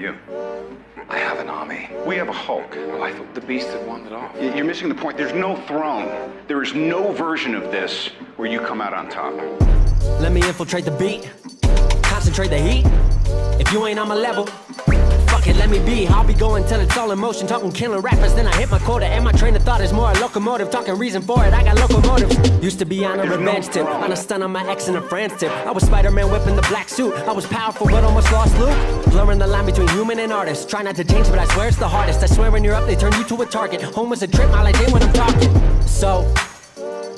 You. I have an army. We have a Hulk. Oh, I thought the beast had won it all. You're missing the point. There's no throne. There is no version of this where you come out on top. Let me infiltrate the beat, concentrate the heat. If you ain't on my level, fuck it, let me be. I'll be going till it's all in motion, talking killing rappers, then I hit my quota. And my train of thought is more a locomotive, talking reason for it, I got locomotives. Used to be on a revenge tip, on a stun on my ex and a friend's tip. I was Spider-Man whipping the black suit, I was powerful but almost lost Luke. Blurring the line between human and artist, try not to change but I swear it's the hardest. I swear when you're up they turn you to a target. Home was a trip, all I did when I'm talking. So,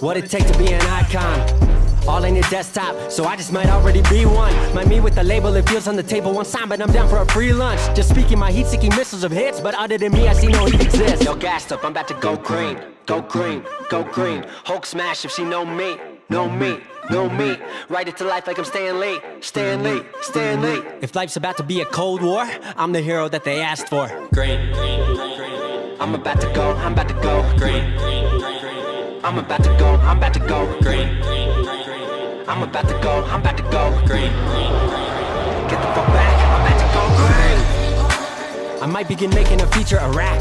what it take to be an icon? All in your desktop, so I just might already be one. Might me with the label, it feels on the table one sign, but I'm down for a free lunch. Just speaking my heat-seeking missiles of hits, but other than me, I see no heat exist. Yo, gassed up, I'm about to go green, go green, go green. Hulk smash if she know me, know me, know me. Write it to life like I'm Stan Lee, Stan Lee, Stan Lee. If life's about to be a cold war, I'm the hero that they asked for. Green, green, green. I'm about to go green, green, green. I'm about to go green. I'm about to go green. Get the fuck back, I'm about to go green. I might begin making a feature Iraq.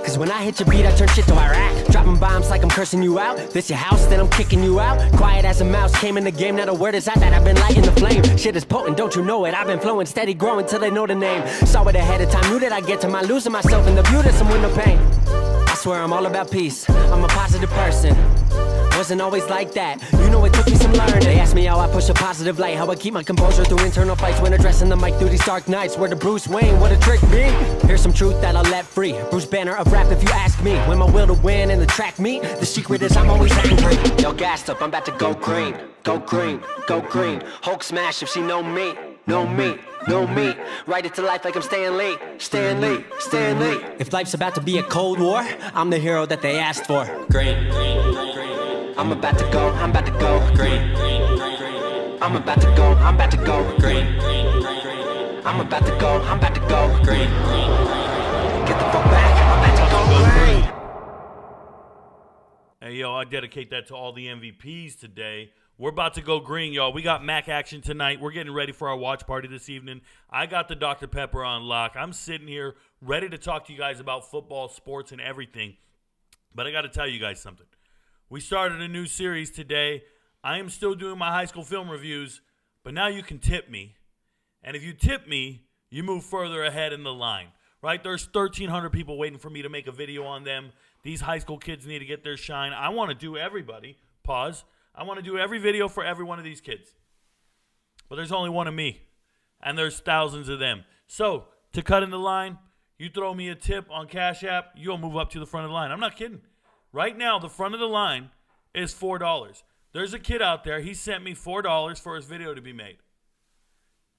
Cause when I hit your beat, I turn shit to Iraq. Dropping bombs like I'm cursing you out. This your house, then I'm kicking you out. Quiet as a mouse, came in the game, not a word is out that I've been lighting the flame. Shit is potent, don't you know it? I've been flowing, steady growing till they know the name. Saw it ahead of time, knew that I'd get to my losing myself in the view that some with no pain. I swear I'm all about peace, I'm a positive person. Wasn't always like that, you know it took me some learning. They asked me how I push a positive light, how I keep my composure through internal fights when addressing the mic through these dark nights. Where the Bruce Wayne, what a trick be. Here's some truth that I'll let free, Bruce Banner of rap if you ask me. When my will to win and the track meet, the secret is I'm always angry. Yo, gassed up, I'm about to go green, go green, go green. Hulk smash if she know me, know me, know me. Write it to life like I'm Stan Lee, Stan Lee, Stan Lee. If life's about to be a cold war, I'm the hero that they asked for. Green, green, green. I'm about to go green. I'm about to go green. I'm about to go green. Get the fuck back, I'm about to go green. Hey, yo, I dedicate that to all the MVPs today. We're about to go green, y'all. We got Mac action tonight. We're getting ready for our watch party this evening. I got the Dr. Pepper on lock. I'm sitting here ready to talk to you guys about football, sports, and everything. But I got to tell you guys something. We started a new series today. I am still doing my high school film reviews, but now you can tip me. And if you tip me, you move further ahead in the line, right? There's 1,300 people waiting for me to make a video on them. These high school kids need to get their shine. I want to do everybody. Pause. I want to do every video for every one of these kids. But there's only one of me, and there's thousands of them. So, to cut in the line, you throw me a tip on Cash App, you'll move up to the front of the line. I'm not kidding. Right now, the front of the line is $4. There's a kid out there. He sent me $4 for his video to be made.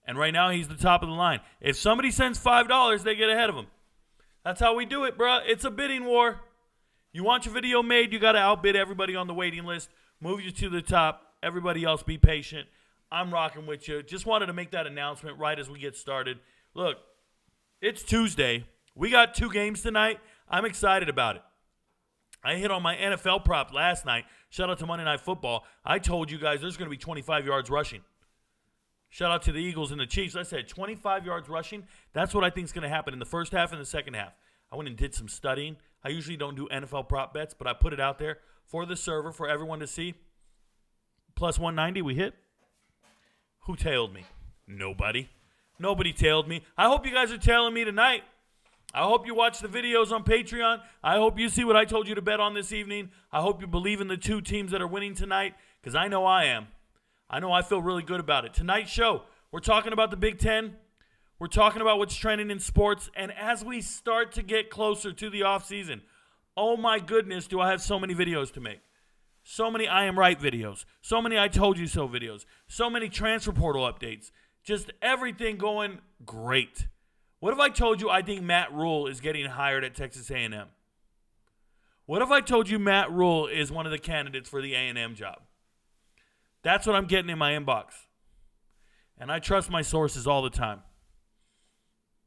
And right now, he's the top of the line. If somebody sends $5, they get ahead of him. That's how we do it, bro. It's a bidding war. You want your video made, you got to outbid everybody on the waiting list. Move you to the top. Everybody else, be patient. I'm rocking with you. Just wanted to make that announcement right as we get started. Look, it's Tuesday. We got 2 games tonight. I'm excited about it. I hit on my NFL prop last night. Shout out to Monday Night Football. I told you guys there's going to be 25 yards rushing. Shout out to the Eagles and the Chiefs. I said 25 yards rushing. That's what I think is going to happen in the first half and the second half. I went and did some studying. I usually don't do NFL prop bets, but I put it out there for the server for everyone to see. Plus 190, we hit. Who tailed me? Nobody. Nobody tailed me. I hope you guys are tailing me tonight. I hope you watch the videos on Patreon. I hope you see what I told you to bet on this evening. I hope you believe in the 2 teams that are winning tonight, because I know I am. I know I feel really good about it. Tonight's show, we're talking about the Big Ten. We're talking about what's trending in sports. And as we start to get closer to the offseason, oh my goodness, do I have so many videos to make. So many I Am Right videos. So many I Told You So videos. So many transfer portal updates. Just everything going great. What if I told you I think Matt Rule is getting hired at Texas A&M? What if I told you Matt Rule is one of the candidates for the A&M job? That's what I'm getting in my inbox. And I trust my sources all the time.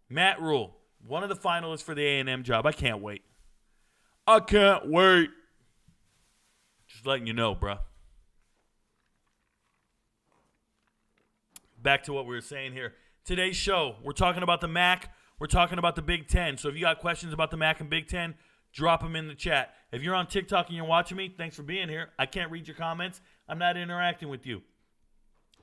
Matt Rule, one of the finalists for the A&M job. I can't wait. I can't wait. Just letting you know, bro. Back to what we were saying here. Today's show, we're talking about the MAC. We're talking about the Big Ten. So if you got questions about the MAC and Big Ten, drop them in the chat. If you're on TikTok and you're watching me, thanks for being here. I can't read your comments. I'm not interacting with you.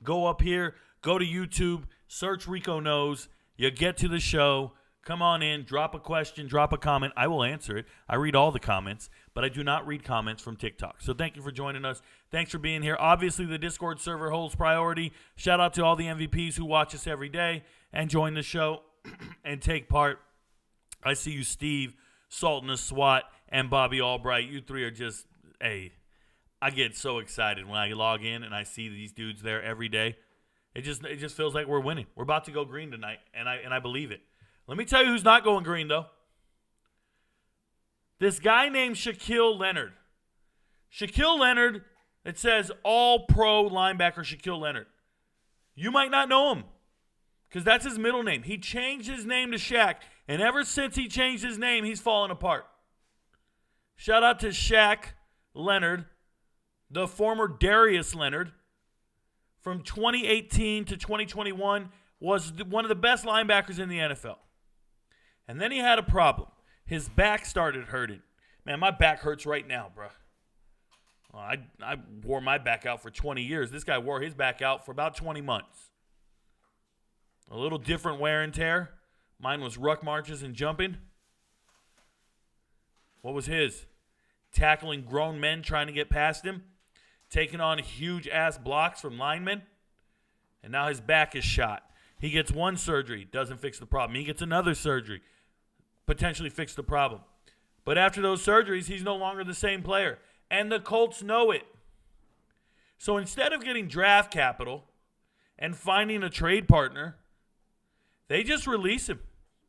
Go up here. Go to YouTube. Search Rico Knows. You get to the show. Come on in. Drop a question. Drop a comment. I will answer it. I read all the comments, but I do not read comments from TikTok. So thank you for joining us. Thanks for being here. Obviously, the Discord server holds priority. Shout out to all the MVPs who watch us every day and join the show and take part. I see you, Steve, Sultan of SWAT, and Bobby Albright. You three are just, hey, I get so excited when I log in and I see these dudes there every day. It just feels like we're winning. We're about to go green tonight, and I believe it. Let me tell you who's not going green, though. This guy named Shaquille Leonard. Shaquille Leonard, it says all-pro linebacker Shaquille Leonard. You might not know him because that's his middle name. He changed his name to Shaq, and ever since he changed his name, he's fallen apart. Shout out to Shaq Leonard, the former Darius Leonard, from 2018 to 2021, was one of the best linebackers in the NFL. And then he had a problem. His back started hurting. Man, my back hurts right now, bro. Well, I wore my back out for 20 years. This guy wore his back out for about 20 months. A little different wear and tear. Mine was ruck marches and jumping. What was his? Tackling grown men trying to get past him. Taking on huge-ass blocks from linemen. And now his back is shot. He gets one surgery, doesn't fix the problem. He gets another surgery, potentially fix the problem. But after those surgeries, he's no longer the same player. And the Colts know it. So instead of getting draft capital and finding a trade partner, they just release him.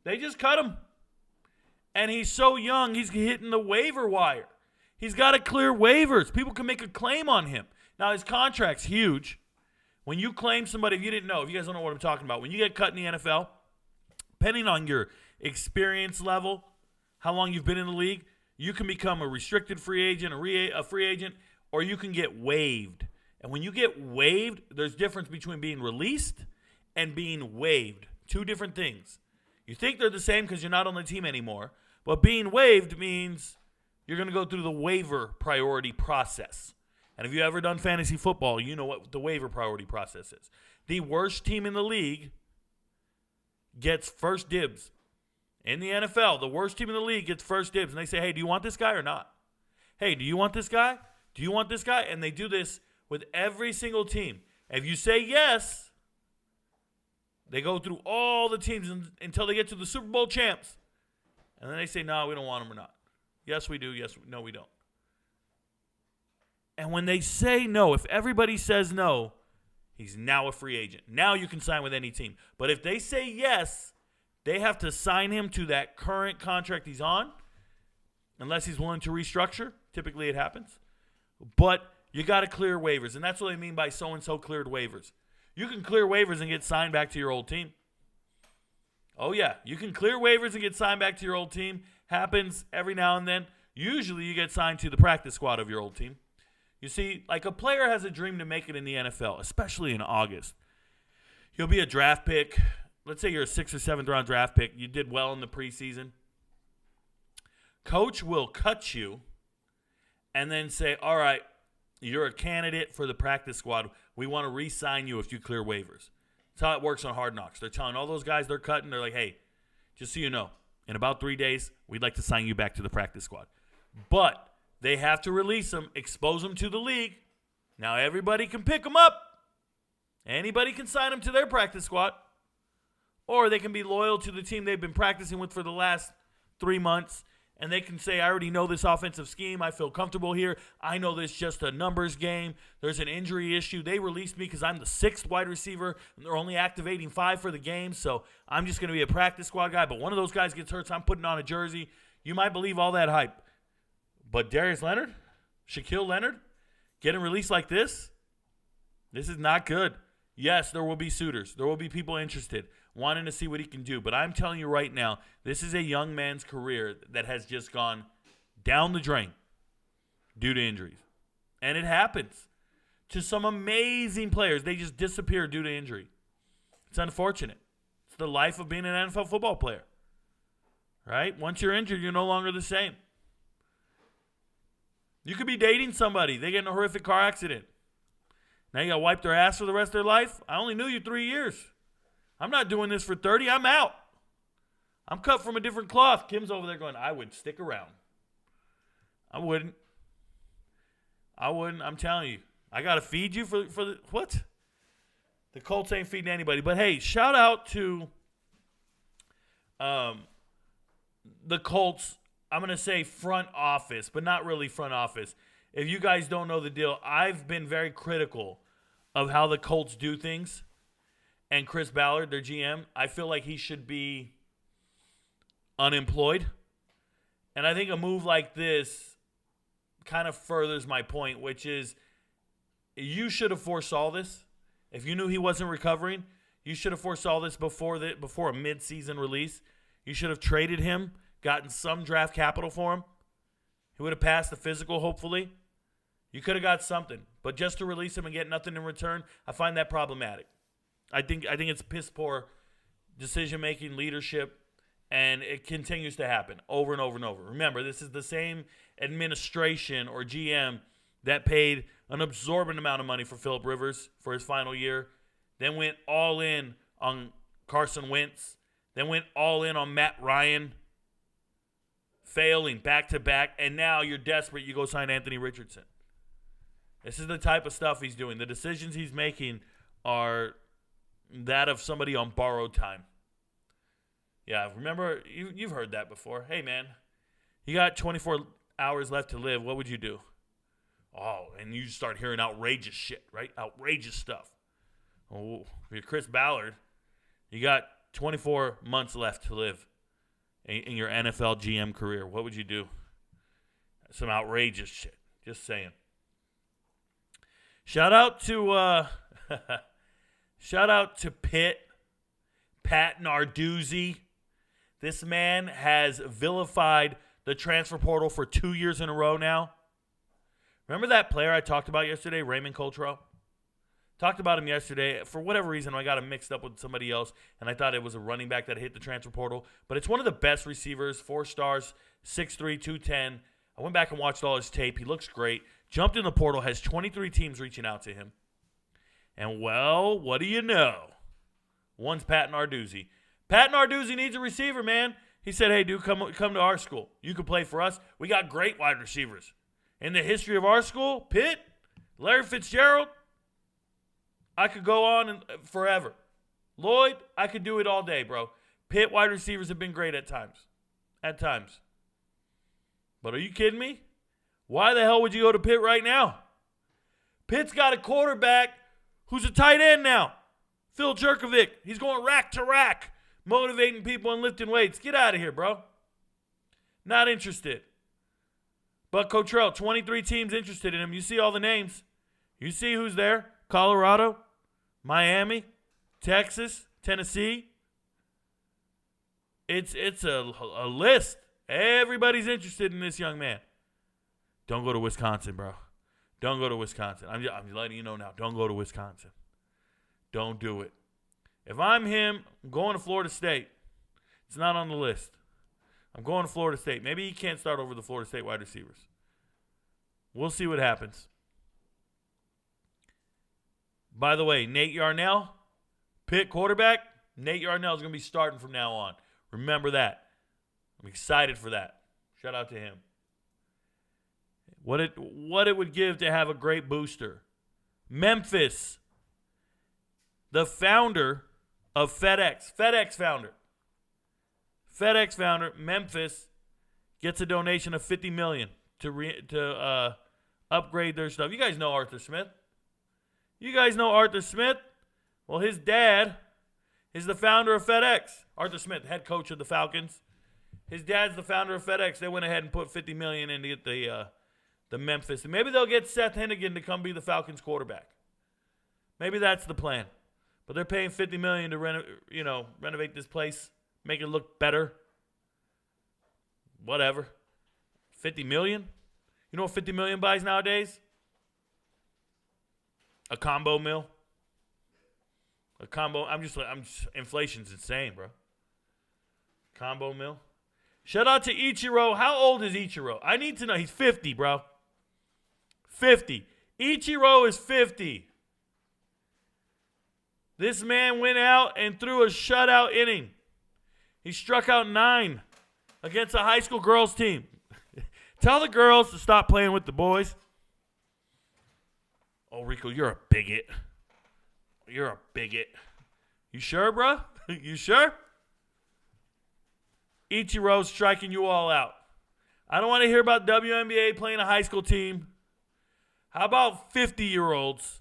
They just cut him. And he's so young, he's hitting the waiver wire. He's got to clear waivers. People can make a claim on him. Now, his contract's huge. When you claim somebody, if you didn't know, if you guys don't know what I'm talking about, when you get cut in the NFL, depending on your experience level, how long you've been in the league, you can become a restricted free agent, a free agent, or you can get waived. And when you get waived, there's difference between being released and being waived. Two different things. You think they're the same because you're not on the team anymore, but being waived means you're going to go through the waiver priority process. And if you've ever done fantasy football, you know what the waiver priority process is. The worst team in the league gets first dibs. In the NFL, the worst team in the league gets first dibs. And they say, hey, do you want this guy or not? Hey, do you want this guy? Do you want this guy? And they do this with every single team. If you say yes, they go through all the teams until they get to the Super Bowl champs. And then they say, no, we don't want him or not. Yes, we do. Yes, no, we don't. And when they say no, if everybody says no, he's now a free agent. Now you can sign with any team. But if they say yes, they have to sign him to that current contract he's on, unless he's willing to restructure. Typically it happens. But you got to clear waivers, and that's what I mean by so-and-so cleared waivers. You can clear waivers and get signed back to your old team. Oh, yeah. You can clear waivers and get signed back to your old team. Happens every now and then. Usually you get signed to the practice squad of your old team. You see, like a player has a dream to make it in the NFL, especially in August. He'll be a draft pick. Let's say you're a 6th or 7th round draft pick. You did well in the preseason. Coach will cut you and then say, all right, you're a candidate for the practice squad. We want to re-sign you if you clear waivers. That's how it works on Hard Knocks. They're telling all those guys they're cutting, they're like, hey, just so you know, in about 3 days, we'd like to sign you back to the practice squad. But they have to release them, expose them to the league. Now everybody can pick them up. Anybody can sign them to their practice squad. Or they can be loyal to the team they've been practicing with for the last 3 months. And they can say, I already know this offensive scheme. I feel comfortable here. I know this is just a numbers game. There's an injury issue. They released me because I'm the 6th wide receiver, and they're only activating 5 for the game. So I'm just going to be a practice squad guy. But one of those guys gets hurt, so I'm putting on a jersey. You might believe all that hype. But Darius Leonard, Shaquille Leonard, getting released like this is not good. Yes, there will be suitors. There will be people interested, wanting to see what he can do. But I'm telling you right now, this is a young man's career that has just gone down the drain due to injuries. And it happens to some amazing players. They just disappear due to injury. It's unfortunate. It's the life of being an NFL football player. Right? Once you're injured, you're no longer the same. You could be dating somebody. They get in a horrific car accident. Now you got to wipe their ass for the rest of their life? I only knew you 3 years. I'm not doing this for 30. I'm out. I'm cut from a different cloth. Kim's over there going, I would stick around. I wouldn't. I'm telling you. I got to feed you for the, what? The Colts ain't feeding anybody. But, hey, shout out to the Colts. I'm going to say front office, but not really front office. If you guys don't know the deal, I've been very critical of how the Colts do things. And Chris Ballard, their GM, I feel like he should be unemployed. And I think a move like this kind of furthers my point, which is you should have foresaw this. If you knew he wasn't recovering, you should have foresaw this before a mid-season release. You should have traded him, gotten some draft capital for him. He would have passed the physical, hopefully. You could have got something. But just to release him and get nothing in return, I find that problematic. I think it's piss poor decision-making, leadership, and it continues to happen over and over and over. Remember, this is the same administration or GM that paid an absorbent amount of money for Phillip Rivers for his final year, then went all in on Carson Wentz, then went all in on Matt Ryan, failing back-to-back, and now you're desperate, you go sign Anthony Richardson. This is the type of stuff he's doing. The decisions he's making are that of somebody on borrowed time. Yeah, remember, you've heard that before. Hey, man, you got 24 hours left to live. What would you do? Oh, and you start hearing outrageous shit, right? Outrageous stuff. Oh, if you're Chris Ballard, you got 24 months left to live in your NFL GM career. What would you do? Some outrageous shit. Just saying. Shout out to Pitt, Pat Narduzzi. This man has vilified the transfer portal for 2 years in a row now. Remember that player I talked about yesterday, Raymond Coltrell? Talked about him yesterday. For whatever reason, I got him mixed up with somebody else, and I thought it was a running back that hit the transfer portal. But it's one of the best receivers, 4 stars, 6'3", 210. I went back and watched all his tape. He looks great. Jumped in the portal, has 23 teams reaching out to him. And, well, what do you know? One's Pat Narduzzi. Pat Narduzzi needs a receiver, man. He said, hey, dude, come to our school. You can play for us. We got great wide receivers. In the history of our school, Pitt, Larry Fitzgerald, I could go on and forever. Lloyd, I could do it all day, bro. Pitt wide receivers have been great at times. At times. But are you kidding me? Why the hell would you go to Pitt right now? Pitt's got a quarterback who's a tight end now. Phil Jerkovic. He's going rack to rack, motivating people and lifting weights. Get out of here, bro. Not interested. But Cotrell, 23 teams interested in him. You see all the names. You see who's there. Colorado, Miami, Texas, Tennessee. It's a list. Everybody's interested in this young man. Don't go to Wisconsin, bro. Don't go to Wisconsin. I'm letting you know now. Don't go to Wisconsin. Don't do it. If I'm him, I'm going to Florida State. It's not on the list. I'm going to Florida State. Maybe he can't start over the Florida State wide receivers. We'll see what happens. By the way, Nate Yarnell, Pitt quarterback, Nate Yarnell is going to be starting from now on. Remember that. I'm excited for that. Shout out to him. What it would give to have a great booster. Memphis, the founder of FedEx founder, Memphis, gets a donation of $50 million to upgrade their stuff. You guys know Arthur Smith. Well, his dad is the founder of FedEx. Arthur Smith, head coach of the Falcons. His dad's the founder of FedEx. They went ahead and put $50 million in to get the Memphis. And maybe they'll get Seth Hennigan to come be the Falcons quarterback. Maybe that's the plan. But they're paying $50 million to renovate this place, make it look better. Whatever. $50 million? You know what $50 million buys nowadays? A combo meal. A combo. Inflation's insane, bro. Combo meal. Shout out to Ichiro. How old is Ichiro? I need to know. He's 50, bro. 50. Ichiro is 50. This man went out and threw a shutout inning. He struck out 9 against a high school girls team. Tell the girls to stop playing with the boys. Oh, Rico, you're a bigot. You're a bigot. You sure, bro? You sure? Ichiro's striking you all out. I don't want to hear about WNBA playing a high school team. How about 50-year-olds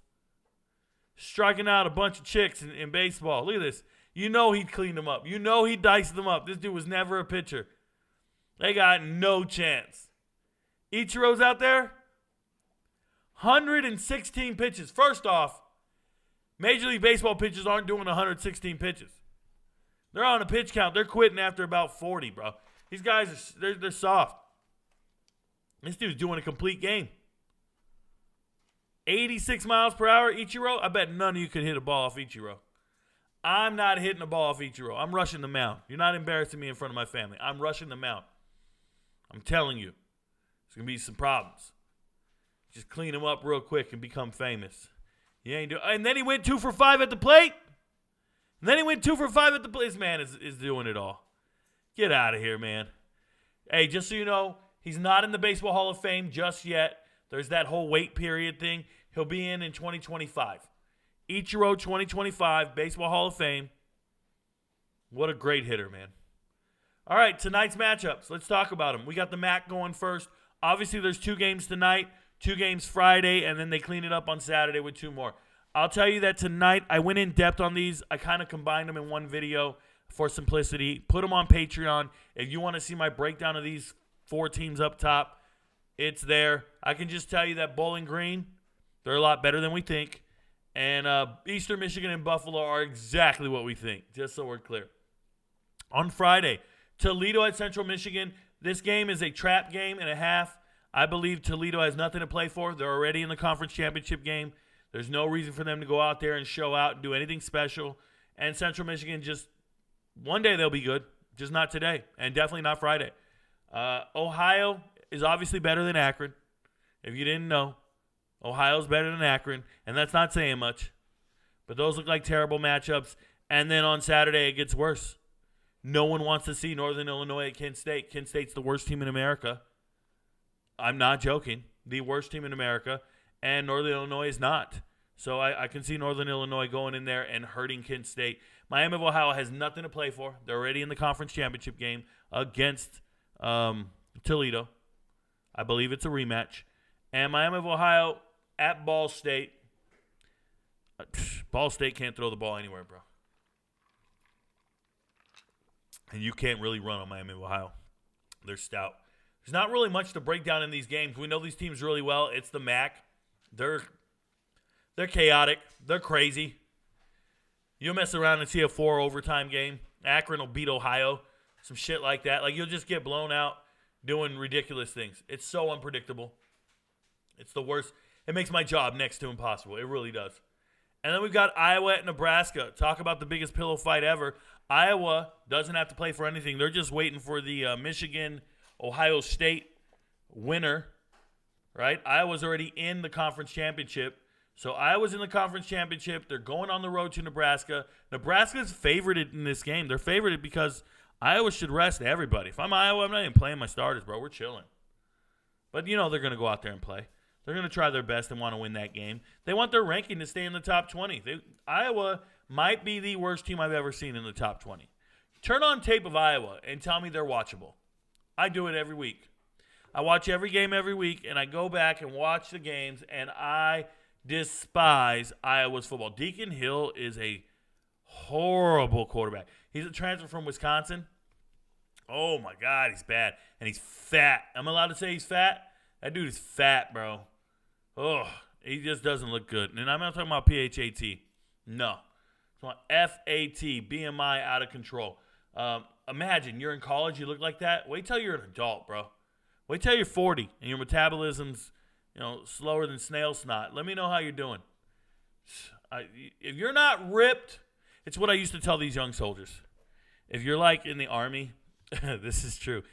striking out a bunch of chicks in baseball? Look at this. You know he cleaned them up. You know he diced them up. This dude was never a pitcher. They got no chance. Ichiro's out there. 116 pitches. First off, Major League Baseball pitchers aren't doing 116 pitches. They're on a pitch count. They're quitting after about 40, bro. These guys, they're soft. This dude's doing a complete game. 86 miles per hour, Ichiro. I bet none of you could hit a ball off Ichiro. I'm not hitting a ball off Ichiro. I'm rushing the mound. You're not embarrassing me in front of my family. I'm rushing the mound. I'm telling you. There's going to be some problems. Just clean him up real quick and become famous. You ain't and then he went 2 for 5 at the plate. And then he went 2 for 5 at the plate. This man is doing it all. Get out of here, man. Hey, just so you know, he's not in the Baseball Hall of Fame just yet. There's that whole wait period thing. He'll be in 2025. Ichiro 2025, Baseball Hall of Fame. What a great hitter, man. All right, tonight's matchups. Let's talk about them. We got the MAC going first. Obviously, there's 2 games tonight, 2 games Friday, and then they clean it up on Saturday with 2 more. I'll tell you that tonight, I went in depth on these. I kind of combined them in one video for simplicity. Put them on Patreon. If you want to see my breakdown of these 4 teams up top, it's there. I can just tell you that Bowling Green, they're a lot better than we think. And Eastern Michigan and Buffalo are exactly what we think, just so we're clear. On Friday, Toledo at Central Michigan. This game is a trap game and a half. I believe Toledo has nothing to play for. They're already in the conference championship game. There's no reason for them to go out there and show out and do anything special. And Central Michigan, just one day they'll be good, just not today, and definitely not Friday. Ohio is obviously better than Akron. If you didn't know, Ohio's better than Akron, and that's not saying much. But those look like terrible matchups. And then on Saturday, it gets worse. No one wants to see Northern Illinois at Kent State. Kent State's the worst team in America. I'm not joking. The worst team in America. And Northern Illinois is not. So I can see Northern Illinois going in there and hurting Kent State. Miami of Ohio has nothing to play for. They're already in the conference championship game against Toledo. I believe it's a rematch. And Miami of Ohio at Ball State. Ball State can't throw the ball anywhere, bro. And you can't really run on Miami of Ohio. They're stout. There's not really much to break down in these games. We know these teams really well. It's the MAC. They're chaotic. They're crazy. You'll mess around and see a 4 overtime game. Akron will beat Ohio. Some shit like that. Like, you'll just get blown out doing ridiculous things. It's so unpredictable. It's the worst. It makes my job next to impossible. It really does. And then we've got Iowa at Nebraska. Talk about the biggest pillow fight ever. Iowa doesn't have to play for anything. They're just waiting for the Michigan-Ohio State winner, right? Iowa's already in the conference championship. So Iowa's in the conference championship. They're going on the road to Nebraska. Nebraska's favorited in this game. They're favorited because Iowa should rest everybody. If I'm Iowa, I'm not even playing my starters, bro. We're chilling. But you know they're going to go out there and play. They're going to try their best and want to win that game. They want their ranking to stay in the top 20. Iowa might be the worst team I've ever seen in the top 20. Turn on tape of Iowa and tell me they're watchable. I do it every week. I watch every game every week, and I go back and watch the games, and I despise Iowa's football. Deacon Hill is a horrible quarterback. He's a transfer from Wisconsin. Oh, my God, he's bad. And he's fat. I'm allowed to say he's fat? That dude is fat, bro. Oh, he just doesn't look good. And I'm not talking about PHAT. No. I'm talking about FAT, BMI out of control. Imagine you're in college, you look like that. Wait till you're an adult, bro. Wait till you're 40 and your metabolism's, slower than snail snot. Let me know how you're doing. If you're not ripped It's what I used to tell these young soldiers. If you're like in the Army, this is true.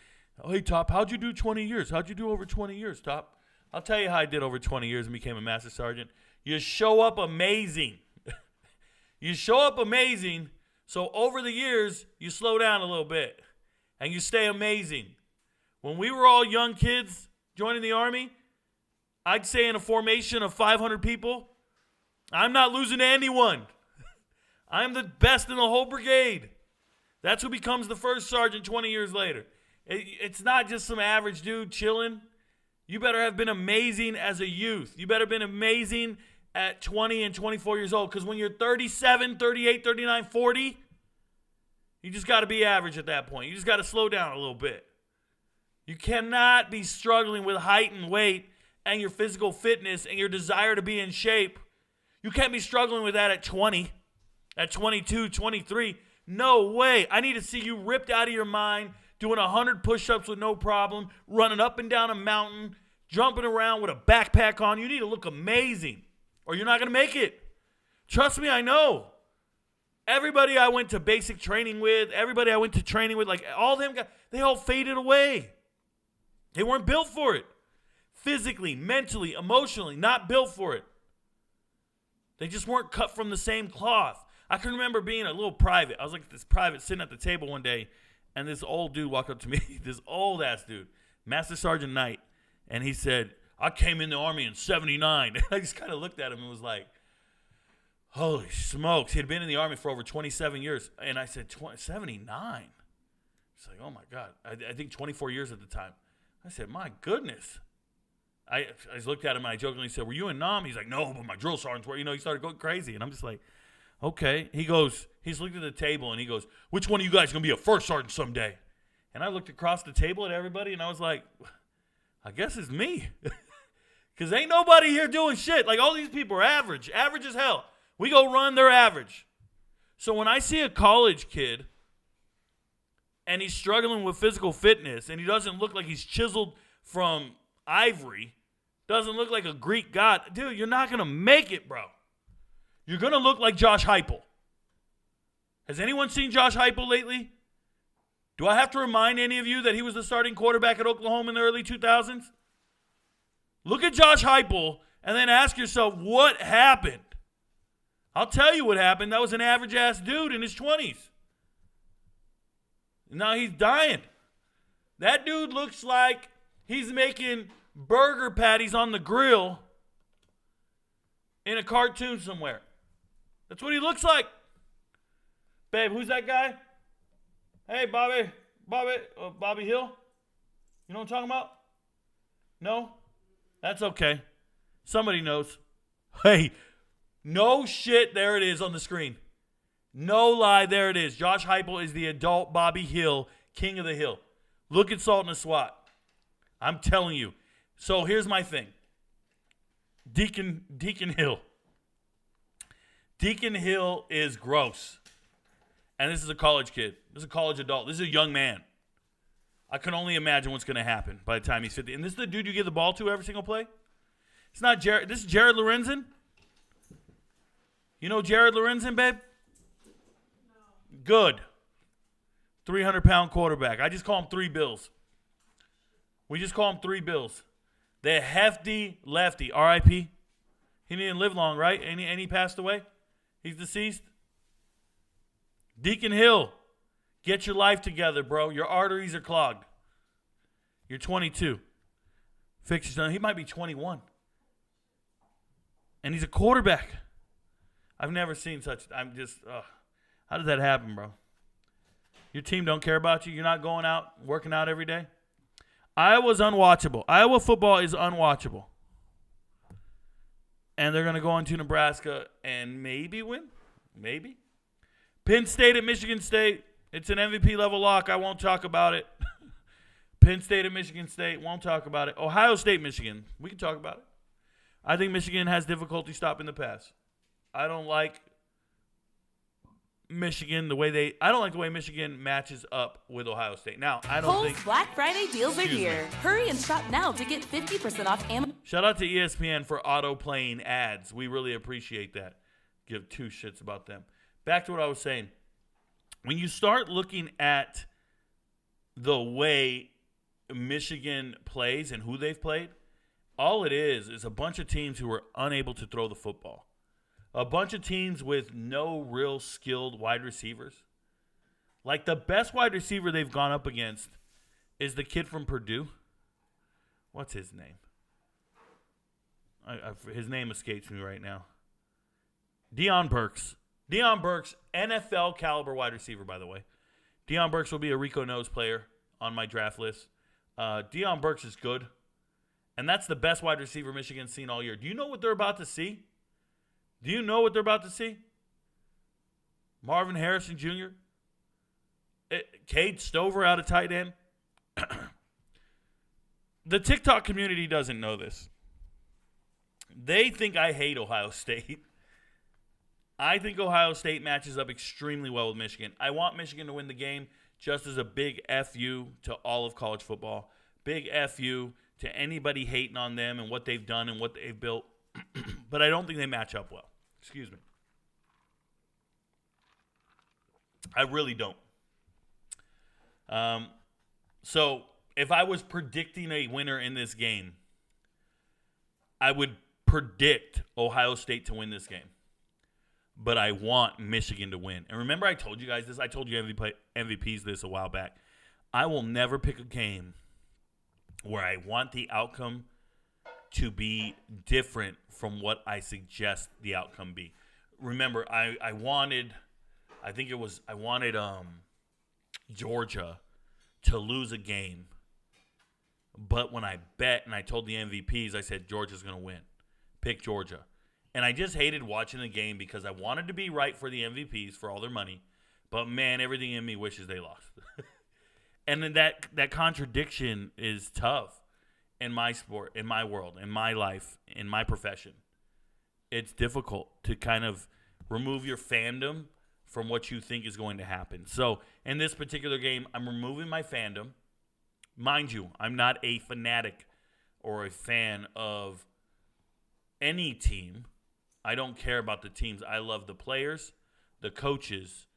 Oh, hey, Top, how'd you do 20 years? How'd you do over 20 years, Top? I'll tell you how I did over 20 years and became a master sergeant. You show up amazing. You show up amazing, so over the years, you slow down a little bit, and you stay amazing. When we were all young kids joining the Army, I'd say in a formation of 500 people, I'm not losing to anyone. I'm the best in the whole brigade. That's who becomes the first sergeant 20 years later. It's not just some average dude chilling. You better have been amazing as a youth. You better have been amazing at 20 and 24 years old. Because when you're 37, 38, 39, 40, you just got to be average at that point. You just got to slow down a little bit. You cannot be struggling with height and weight and your physical fitness and your desire to be in shape. You can't be struggling with that at 20, at 22, 23. No way. I need to see you ripped out of your mind, doing 100 push-ups with no problem, running up and down a mountain, jumping around with a backpack on. You need to look amazing, or you're not going to make it. Trust me, I know. Everybody I went to basic training with, everybody I went to training with, like all them guys, they all faded away. They weren't built for it. Physically, mentally, emotionally, not built for it. They just weren't cut from the same cloth. I can remember being a little private. I was like this private sitting at the table one day, and this old dude walked up to me, this old-ass dude, Master Sergeant Knight, and he said, I came in the Army in 79. I just kind of looked at him and was like, holy smokes. He had been in the Army for over 27 years. And I said, 79? He's like, oh, my God. I think 24 years at the time. I said, my goodness. I just looked at him and I jokingly said, were you in Nam? He's like, no, but my drill sergeants were. You know, he started going crazy. And I'm just like, okay. He goes, he's looked at the table and he goes, which one of you guys is going to be a first sergeant someday? And I looked across the table at everybody and I was like, I guess it's me. Because ain't nobody here doing shit. Like, all these people are average. Average as hell. We go run, they're average. So when I see a college kid and he's struggling with physical fitness and he doesn't look like he's chiseled from ivory, doesn't look like a Greek god, dude, you're not going to make it, bro. You're going to look like Josh Heupel. Has anyone seen Josh Heupel lately? Do I have to remind any of you that he was the starting quarterback at Oklahoma in the early 2000s? Look at Josh Heupel and then ask yourself, what happened? I'll tell you what happened. That was an average-ass dude in his 20s. Now he's dying. That dude looks like he's making burger patties on the grill in a cartoon somewhere. That's what he looks like. Babe, who's that guy? Hey, Bobby Hill? You know what I'm talking about? No? That's okay. Somebody knows. Hey, no shit, there it is on the screen. No lie, there it is. Josh Heupel is the adult Bobby Hill, king of the hill. Look at Salt and the SWAT. I'm telling you. So here's my thing. Deacon Hill. Deacon Hill is gross. And this is a college kid. This is a college adult. This is a young man. I can only imagine what's going to happen by the time he's 50. And this is the dude you give the ball to every single play? It's not Jared. This is Jared Lorenzen. You know Jared Lorenzen, babe? No. Good. 300-pound quarterback. I just call him 3 Bills. We just call him 3 Bills. The hefty lefty. R.I.P. He didn't live long, right? And he passed away? He's deceased? Deacon Hill, get your life together, bro. Your arteries are clogged. You're 22. Fix yourself. He might be 21. And he's a quarterback. I've never seen such. I'm just, how did that happen, bro? Your team don't care about you? You're not going out, working out every day? Iowa's unwatchable. Iowa football is unwatchable. And they're going to go into Nebraska and maybe win. Maybe. Penn State at Michigan State. It's an MVP level lock. I won't talk about it. Penn State at Michigan State. Won't talk about it. Ohio State, Michigan. We can talk about it. I think Michigan has difficulty stopping the pass. I don't like Michigan I don't like the way Michigan matches up with Ohio State. Now, I don't Kohl's think Black Friday deals are here. Hurry and shop now to get 50% off Amazon. Shout out to ESPN for auto-playing ads. We really appreciate that. Give 2 shits about them. back to what I was saying. When you start looking at the way Michigan plays and who they've played, all it is a bunch of teams who are unable to throw the football. A bunch of teams with no real skilled wide receivers. Like, the best wide receiver they've gone up against is the kid from Purdue. What's his name? His name escapes me right now. Deion Burks. Deion Burks, NFL caliber wide receiver, by the way. Deion Burks will be a RicoKnows player on my draft list. Deion Burks is good. And that's the best wide receiver Michigan's seen all year. Do you know what they're about to see? Do you know what they're about to see? Marvin Harrison Jr., Cade Stover out of tight end. The TikTok community doesn't know this. They think I hate Ohio State. I think Ohio State matches up extremely well with Michigan. I want Michigan to win the game just as a big FU to all of college football. Big FU to anybody hating on them and what they've done and what they've built. But I don't think they match up well. Excuse me. I really don't. So if I was predicting a winner in this game, I would predict Ohio State to win this game. But I want Michigan to win. And remember, I told you guys this. I told you MVPs this a while back. I will never pick a game where I want the outcome to be different from what I suggest the outcome be. Remember, I wanted Georgia to lose a game. But when I bet and I told the MVPs, I said Georgia's going to win. Pick Georgia. And I just hated watching the game because I wanted to be right for the MVPs for all their money. But, man, everything in me wishes they lost. And then that contradiction is tough in my sport, in my world, in my life, in my profession. It's difficult to kind of remove your fandom from what you think is going to happen. So, in this particular game, I'm removing my fandom. Mind you, I'm not a fanatic or a fan of any team. I don't care about the teams. I love the players, the coaches.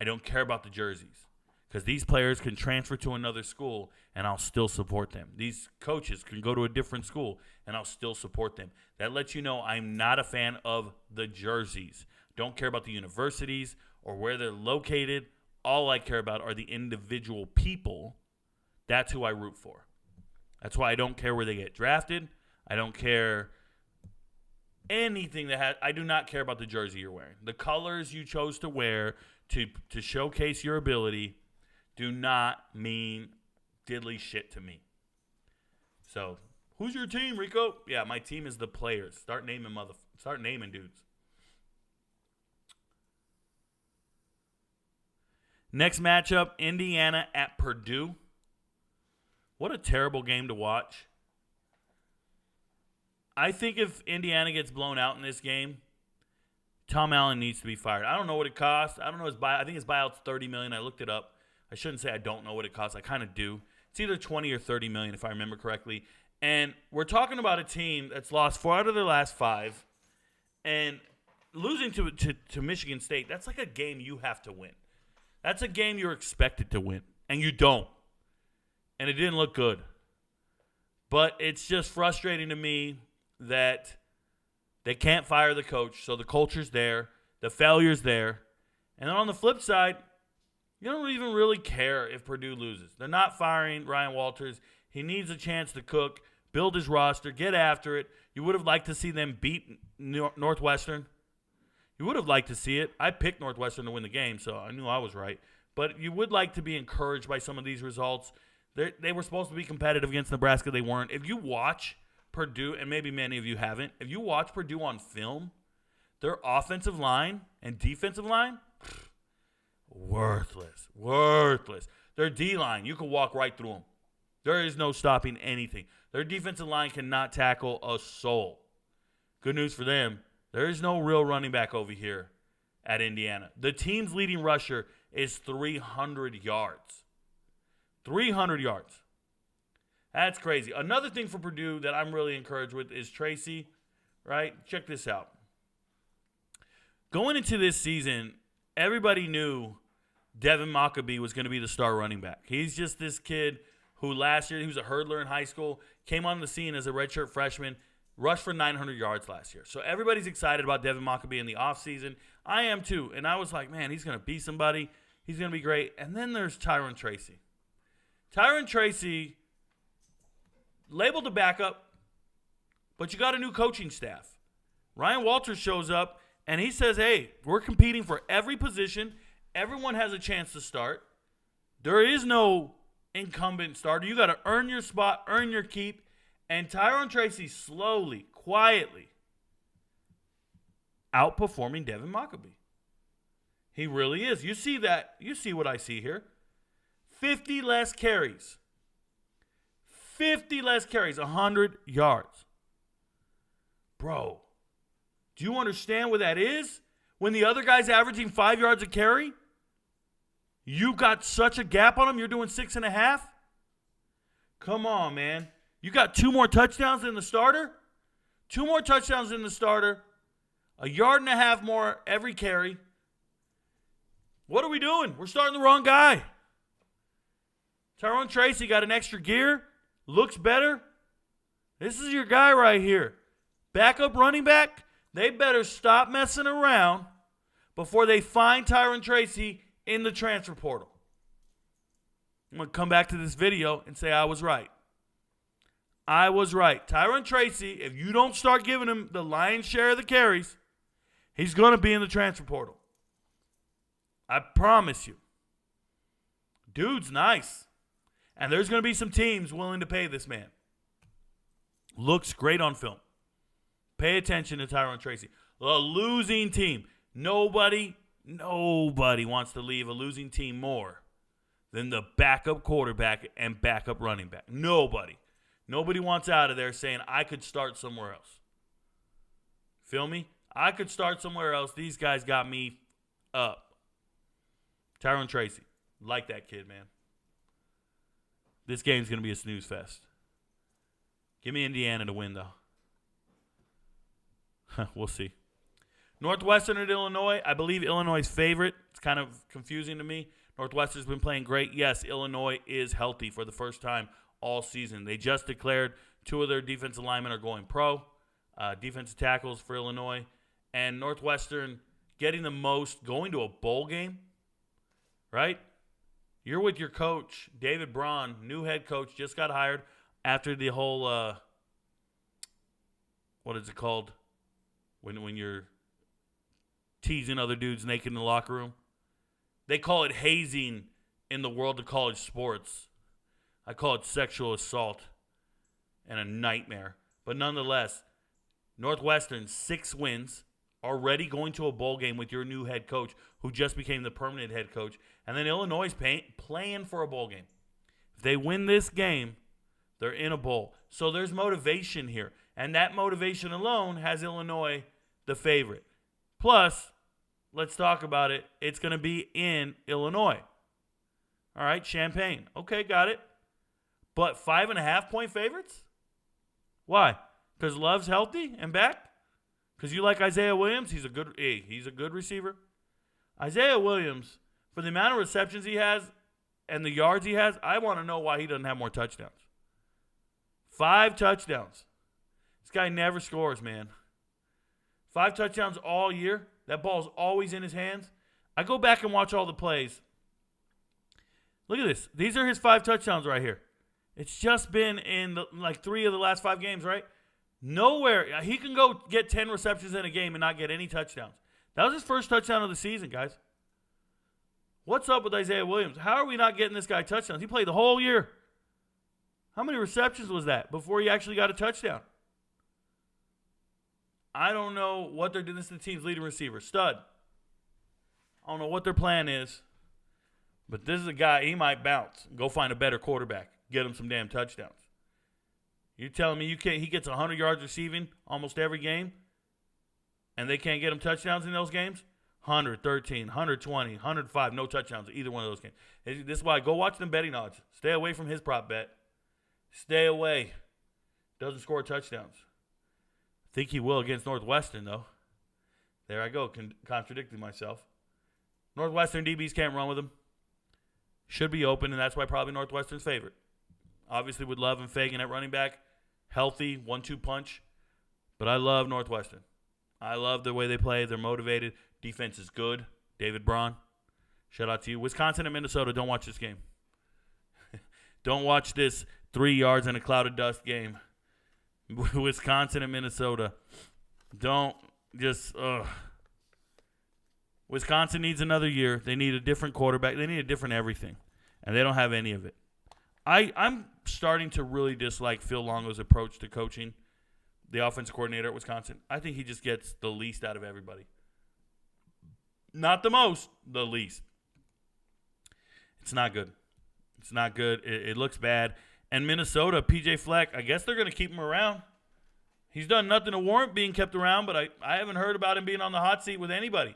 I don't care about the jerseys because these players can transfer to another school and I'll still support them. These coaches can go to a different school and I'll still support them. That lets you know I'm not a fan of the jerseys. Don't care about the universities or where they're located. All I care about are the individual people. That's who I root for. That's why I don't care where they get drafted. I don't care anything I do not care about the jersey you're wearing. The colors you chose to wear to showcase your ability do not mean diddly shit to me. So, who's your team, Rico? Yeah, my team is the players. Start naming dudes. Next matchup, Indiana at Purdue. What a terrible game to watch. I think if Indiana gets blown out in this game, Tom Allen needs to be fired. I don't know what it costs. I don't know I think his buyout's $30 million. I looked it up. I shouldn't say I don't know what it costs. I kind of do. It's either $20 or $30 million if I remember correctly. And we're talking about a team that's lost 4 out of their last 5. And losing to Michigan State, that's like a game you have to win. That's a game you're expected to win. And you don't. And it didn't look good. But it's just frustrating to me that they can't fire the coach, so the culture's there, the failure's there. And then on the flip side, you don't even really care if Purdue loses. They're not firing Ryan Walters. He needs a chance to cook, build his roster, get after it. You would have liked to see them beat Northwestern. You would have liked to see it. I picked Northwestern to win the game, so I knew I was right. But you would like to be encouraged by some of these results. They were supposed to be competitive against Nebraska. They weren't. If you watch Purdue, and maybe many of you haven't, if you watch Purdue on film, their offensive line and defensive line, worthless. Their D-line, you can walk right through them. There is no stopping anything. Their defensive line cannot tackle a soul. Good news for them. There is no real running back over here at Indiana. The team's leading rusher is 300 yards. 300 yards. That's crazy. Another thing for Purdue that I'm really encouraged with is Tracy, right? Check this out. Going into this season, everybody knew Devin Maccabee was going to be the star running back. He's just this kid who last year, he was a hurdler in high school, came on the scene as a redshirt freshman, rushed for 900 yards last year. So everybody's excited about Devin Maccabee in the offseason. I am too. And I was like, man, he's going to be somebody. He's going to be great. And then there's Tyron Tracy. Tyron Tracy, labeled a backup, but you got a new coaching staff. Ryan Walters shows up, and he says, hey, we're competing for every position. Everyone has a chance to start. There is no incumbent starter. You got to earn your spot, earn your keep. And Tyron Tracy slowly, quietly outperforming Devin Maccabee. He really is. You see that. You see what I see here. 50 less carries. 50 less carries, 100 yards. Bro, do you understand what that is? When the other guy's averaging 5 yards a carry, you got such a gap on him, you're doing 6.5? Come on, man. You got 2 more touchdowns than the starter? 2 more touchdowns than the starter. 1.5 yards more every carry. What are we doing? We're starting the wrong guy. Tyron Tracy got an extra gear. Looks better. This is your guy right here. Backup running back. They better stop messing around before they find Tyron Tracy in the transfer portal. I'm going to come back to this video and say I was right. I was right. Tyron Tracy, if you don't start giving him the lion's share of the carries, he's going to be in the transfer portal. I promise you. Dude's nice. And there's going to be some teams willing to pay this man. Looks great on film. Pay attention to Tyron Tracy. A losing team. Nobody wants to leave a losing team more than the backup quarterback and backup running back. Nobody. Nobody wants out of there saying, I could start somewhere else. Feel me? I could start somewhere else. These guys got me up. Tyron Tracy. Like that kid, man. This game's going to be a snooze fest. Give me Indiana to win, though. We'll see. Northwestern at Illinois. I believe Illinois' favorite. It's kind of confusing to me. Northwestern's been playing great. Yes, Illinois is healthy for the first time all season. They just declared 2 of their defensive linemen are going pro. Defensive tackles for Illinois. And Northwestern getting the most, going to a bowl game, right? You're with your coach, David Braun, new head coach, just got hired after the whole, what is it called? When you're teasing other dudes naked in the locker room. They call it hazing in the world of college sports. I call it sexual assault and a nightmare. But nonetheless, Northwestern, 6 wins, already going to a bowl game with your new head coach who just became the permanent head coach. And then Illinois is playing for a bowl game. If they win this game, they're in a bowl. So there's motivation here. And that motivation alone has Illinois the favorite. Plus, let's talk about it. It's going to be in Illinois. All right, Champaign. Okay, got it. But 5.5-point favorites? Why? Because Love's healthy and back? Because you like Isaiah Williams? He's a good receiver. Isaiah Williams, for the amount of receptions he has and the yards he has, I want to know why he doesn't have more touchdowns. 5 touchdowns. This guy never scores, man. 5 touchdowns all year. That ball's always in his hands. I go back and watch all the plays. Look at this. These are his 5 touchdowns right here. It's just been in 3 of the last 5 games, right? Nowhere. He can go get 10 receptions in a game and not get any touchdowns. That was his first touchdown of the season, guys. What's up with Isaiah Williams? How are we not getting this guy touchdowns? He played the whole year. How many receptions was that before he actually got a touchdown? I don't know what they're doing. This is the team's leading receiver, stud. I don't know what their plan is, but this is a guy, he might bounce. Go find a better quarterback. Get him some damn touchdowns. You're telling me he gets 100 yards receiving almost every game, and they can't get him touchdowns in those games? 113, 120, 105, no touchdowns in either one of those games. This is why go watch them betting odds. Stay away from his prop bet. Stay away. Doesn't score touchdowns. I think he will against Northwestern, though. There I go, contradicting myself. Northwestern DBs can't run with him. Should be open, and that's why probably Northwestern's favorite. Obviously with Love and Fagan at running back. Healthy, 1-2 punch. But I love Northwestern. I love the way they play. They're motivated. Defense is good. David Braun, shout out to you. Wisconsin and Minnesota, don't watch this game. Don't watch this 3 yards in a cloud of dust game. Wisconsin and Minnesota. Don't just, Wisconsin needs another year. They need a different quarterback. They need a different everything. And they don't have any of it. I'm starting to really dislike Phil Longo's approach to coaching, the offensive coordinator at Wisconsin. I think he just gets the least out of everybody. Not the most, the least. It's not good. It's not good. It looks bad. And Minnesota, PJ Fleck, I guess they're going to keep him around. He's done nothing to warrant being kept around, but I haven't heard about him being on the hot seat with anybody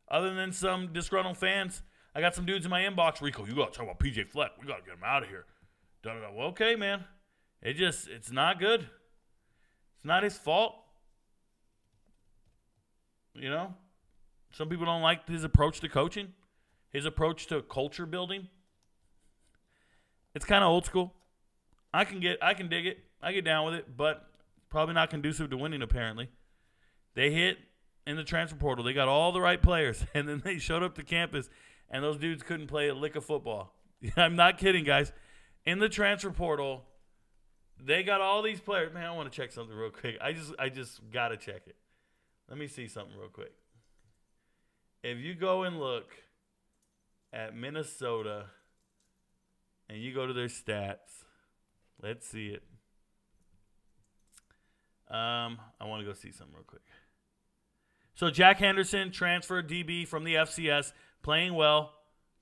other than some disgruntled fans. I got some dudes in my inbox. Rico, you got to talk about PJ Fleck. We got to get him out of here. Well, okay, man. It's not good. It's not his fault. You know? Some people don't like his approach to coaching, his approach to culture building. It's kind of old school. I can dig it. I get down with it, but probably not conducive to winning, apparently. They hit in the transfer portal. They got all the right players, and then they showed up to campus, and those dudes couldn't play a lick of football. I'm not kidding, guys. In the transfer portal, they got all these players. Man, I want to check something real quick. I just got to check it. Let me see something real quick. If you go and look at Minnesota and you go to their stats, let's see it. I want to go see something real quick. So Jack Henderson, transfer DB from the FCS, playing well,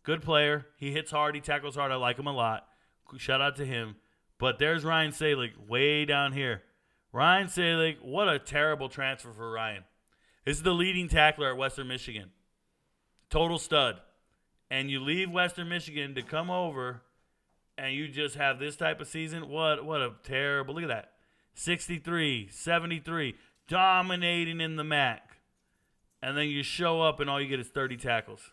good player. He hits hard, he tackles hard. I like him a lot. Shout out to him. But there's Ryan Salick way down here. Ryan Salick, what a terrible transfer for Ryan. This is the leading tackler at Western Michigan. Total stud. And you leave Western Michigan to come over and you just have this type of season. What a terrible. Look at that. 63, 73, dominating in the MAC. And then you show up and all you get is 30 tackles.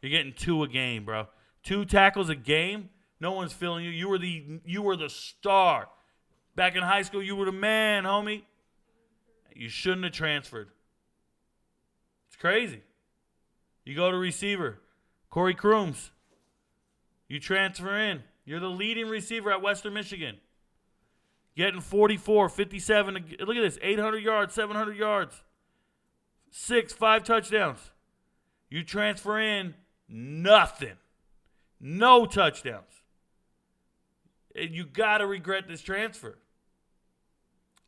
You're getting 2 a game, bro. 2 tackles a game? No one's feeling you. You were the star. Back in high school, you were the man, homie. You shouldn't have transferred. It's crazy. You go to receiver, Corey Crooms. You transfer in. You're the leading receiver at Western Michigan. Getting 44, 57. Look at this. 800 yards, 700 yards. 5 touchdowns. You transfer in nothing. No touchdowns. And you got to regret this transfer.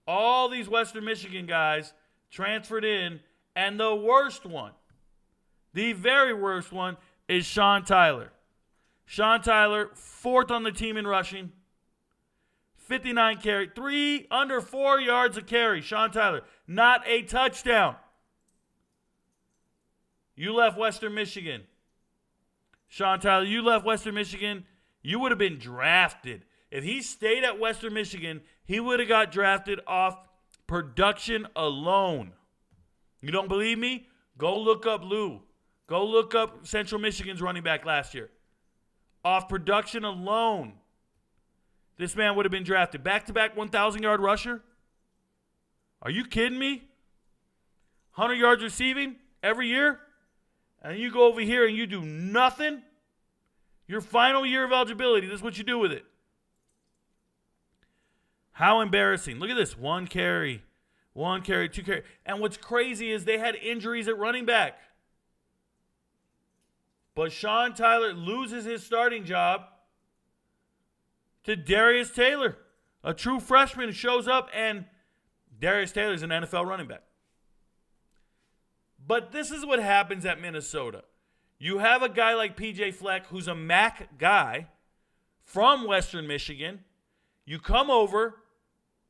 All these Western Michigan guys transferred in, and the worst one, the very worst one, is Sean Tyler. Sean Tyler, 4th on the team in rushing. 59 carry, under 4 yards a carry. Sean Tyler, not a touchdown. You left Western Michigan. Sean Tyler, you left Western Michigan. You would have been drafted. If he stayed at Western Michigan, he would have got drafted off production alone. You don't believe me? Go look up Lou. Go look up Central Michigan's running back last year. Off production alone, this man would have been drafted. Back-to-back 1,000-yard rusher? Are you kidding me? 100 yards receiving every year? And you go over here and you do nothing? Your final year of eligibility, this is what you do with it. How embarrassing. Look at this. 1 carry, 2 carry. And what's crazy is they had injuries at running back. But Sean Tyler loses his starting job to Darius Taylor, a true freshman who shows up, and Darius Taylor's an NFL running back. But this is what happens at Minnesota. You have a guy like PJ Fleck, who's a MAC guy from Western Michigan. You come over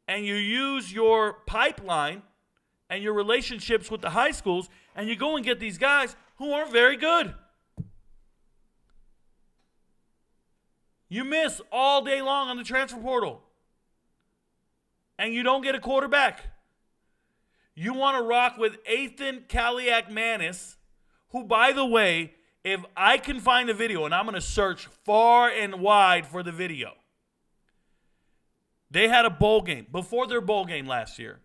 and you use your pipeline and your relationships with the high schools, and you go and get these guys who aren't very good. You miss all day long on the transfer portal. And you don't get a quarterback. You want to rock with Ethan Kaliak-Manis, who, by the way, If I can find the video, and I'm going to search far and wide for the video, they had a bowl game. Before their bowl game last year,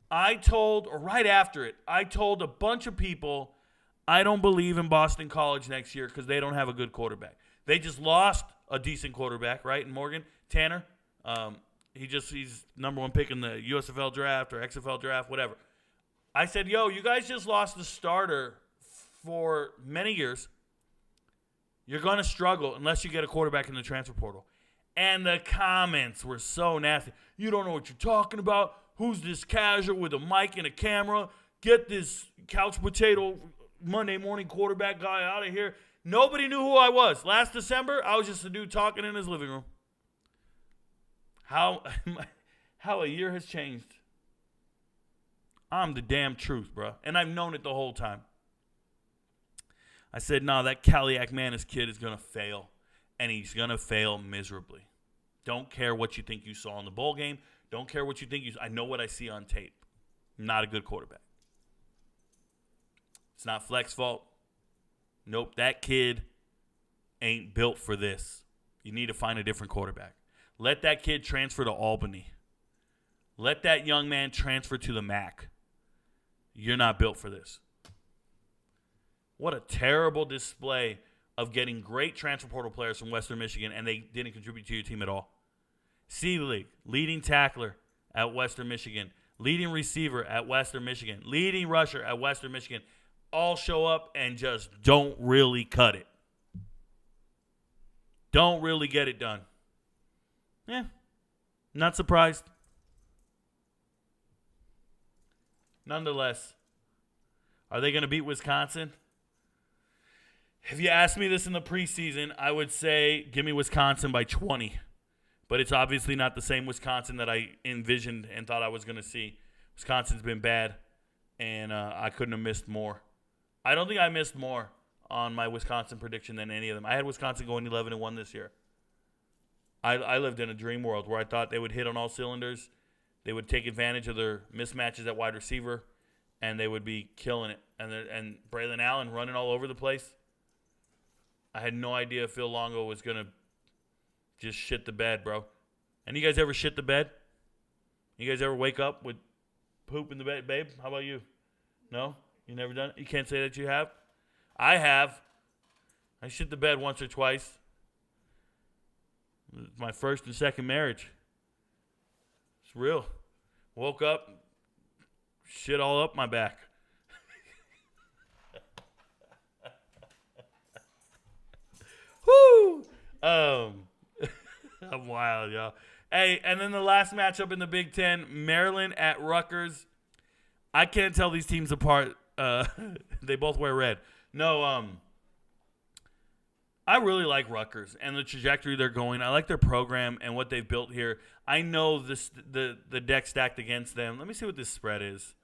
right after it, I told a bunch of people I don't believe in Boston College next year because they don't have a good quarterback. They just lost a decent quarterback, right? In Morgan Tanner. He's number one pick in the USFL draft or XFL draft, whatever. I said, yo, you guys just lost the starter for many years. You're going to struggle unless you get a quarterback in the transfer portal. And the comments were so nasty. You don't know what you're talking about. Who's this casual with a mic and a camera? Get this couch potato Monday morning quarterback guy out of here. Nobody knew who I was. Last December, I was just a dude talking in his living room. How a year has changed. I'm the damn truth, bro. And I've known it the whole time. I said, no, that Caliac Manis kid is going to fail. And he's going to fail miserably. Don't care what you think you saw in the bowl game. Don't care what you think I know what I see on tape. Not a good quarterback. It's not Fleck's fault. Nope, that kid ain't built for this. You need to find a different quarterback. Let that kid transfer to Albany. Let that young man transfer to the MAC. You're not built for this. What a terrible display of getting great transfer portal players from Western Michigan, and they didn't contribute to your team at all. C-League, leading tackler at Western Michigan, leading receiver at Western Michigan, leading rusher at Western Michigan, all show up and just don't really cut it. Don't really get it done. Yeah, not surprised. Nonetheless, are they going to beat Wisconsin? If you asked me this in the preseason, I would say give me Wisconsin by 20. But it's obviously not the same Wisconsin that I envisioned and thought I was going to see. Wisconsin's been bad, and I couldn't have missed more. I don't think I missed more on my Wisconsin prediction than any of them. I had Wisconsin going 11-1 this year. I lived in a dream world where I thought they would hit on all cylinders. They would take advantage of their mismatches at wide receiver, and they would be killing it. And Braylon Allen running all over the place. I had no idea Phil Longo was going to just shit the bed, bro. And you guys ever shit the bed? You guys ever wake up with poop in the bed, babe? How about you? No? You never done it? You can't say that you have? I have. I shit the bed once or twice. My first and second marriage. It's real. Woke up, shit all up my back. Woo! I'm wild, y'all. Hey, and then the last matchup in the Big Ten, Maryland at Rutgers. I can't tell these teams apart. They both wear red. No, I really like Rutgers and the trajectory they're going. I like their program and what they've built here. I know the deck stacked against them. Let me see what this spread is.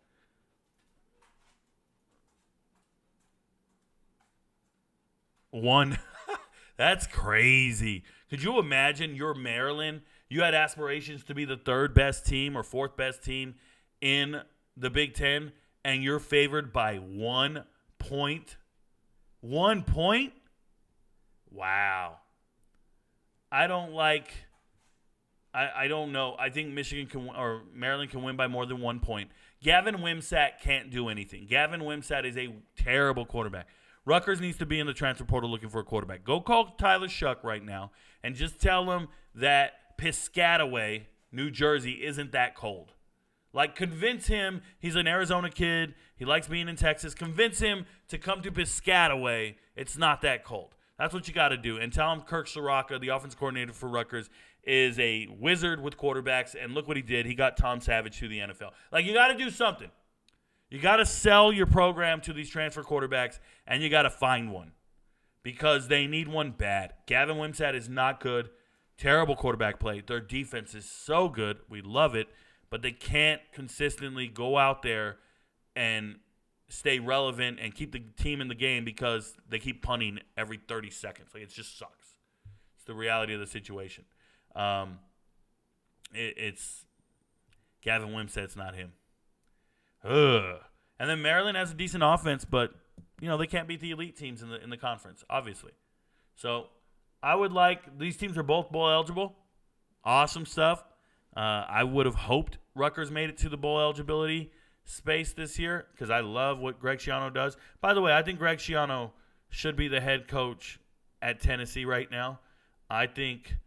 One. That's crazy. Could you imagine you're Maryland? You had aspirations to be the third best team or fourth best team in the Big Ten, and you're favored by 1 point. 1 point? Wow. I don't know. I think Michigan or Maryland can win by more than 1 point. Gavin Wimsatt can't do anything. Gavin Wimsatt is a terrible quarterback. Rutgers needs to be in the transfer portal looking for a quarterback. Go call Tyler Shuck right now and just tell him that Piscataway, New Jersey, isn't that cold. Like, convince him he's an Arizona kid. He likes being in Texas. Convince him to come to Piscataway. It's not that cold. That's what you got to do. And tell him Kirk Soraka, the offense coordinator for Rutgers, is a wizard with quarterbacks. And look what he did. He got Tom Savage to the NFL. Like, you got to do something. You got to sell your program to these transfer quarterbacks, and you got to find one because they need one bad. Gavin Wimsatt is not good. Terrible quarterback play. Their defense is so good. We love it, but they can't consistently go out there and stay relevant and keep the team in the game because they keep punting every 30 seconds. Like, it just sucks. It's the reality of the situation. It's Gavin Wimsatt's not him. Ugh. And then Maryland has a decent offense, but they can't beat the elite teams in the conference, obviously. So I would like, these teams are both bowl eligible. Awesome stuff. I would have hoped Rutgers made it to the bowl eligibility space this year because I love what Greg Schiano does. By the way, I think Greg Schiano should be the head coach at Tennessee right now. I think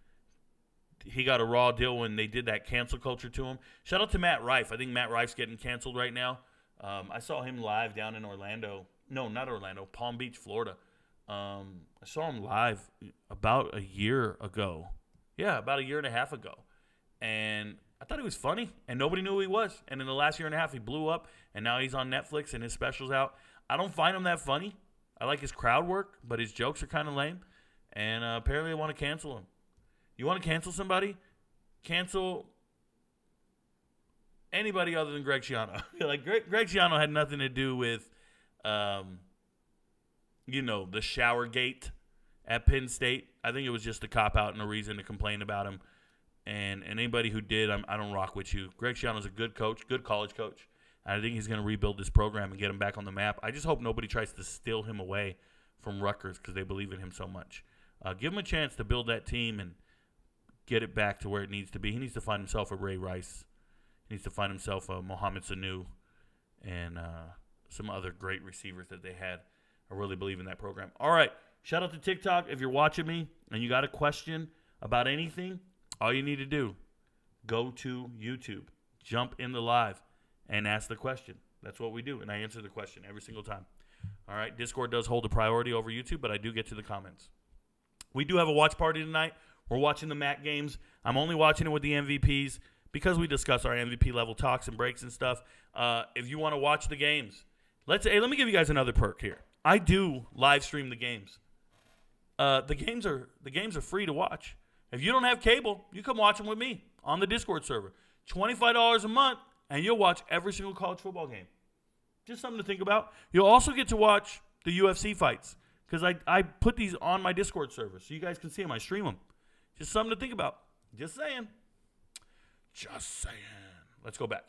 he got a raw deal when they did that cancel culture to him. Shout out to Matt Rife. I think Matt Rife's getting canceled right now. I saw him live down in Orlando. No, not Orlando. Palm Beach, Florida. I saw him live about a year ago. Yeah, about a year and a half ago. And I thought he was funny, and nobody knew who he was. And in the last year and a half, he blew up, and now he's on Netflix, and his special's out. I don't find him that funny. I like his crowd work, but his jokes are kind of lame. And apparently they want to cancel him. You want to cancel somebody? Cancel anybody other than Greg Schiano. Like Greg Schiano had nothing to do with, the shower gate at Penn State. I think it was just a cop-out and a reason to complain about him. And anybody who did, I don't rock with you. Greg Schiano's a good coach, good college coach. I think he's going to rebuild this program and get him back on the map. I just hope nobody tries to steal him away from Rutgers because they believe in him so much. Give him a chance to build that team and get it back to where it needs to be. He needs to find himself a Ray Rice. He needs to find himself a Mohamed Sanu and some other great receivers that they had. I really believe in that program. All right. Shout out to TikTok. If you're watching me and you got a question about anything, all you need to do, go to YouTube, jump in the live, and ask the question. That's what we do, and I answer the question every single time. All right, Discord does hold a priority over YouTube, but I do get to the comments. We do have a watch party tonight. We're watching the MAC games. I'm only watching it with the MVPs because we discuss our MVP level talks and breaks and stuff. If you want to watch the games, let me give you guys another perk here. I do live stream the games. The games are free to watch. If you don't have cable, you come watch them with me on the Discord server. $25 a month, and you'll watch every single college football game. Just something to think about. You'll also get to watch the UFC fights because I put these on my Discord server so you guys can see them. I stream them. Just something to think about. Just saying. Let's go back.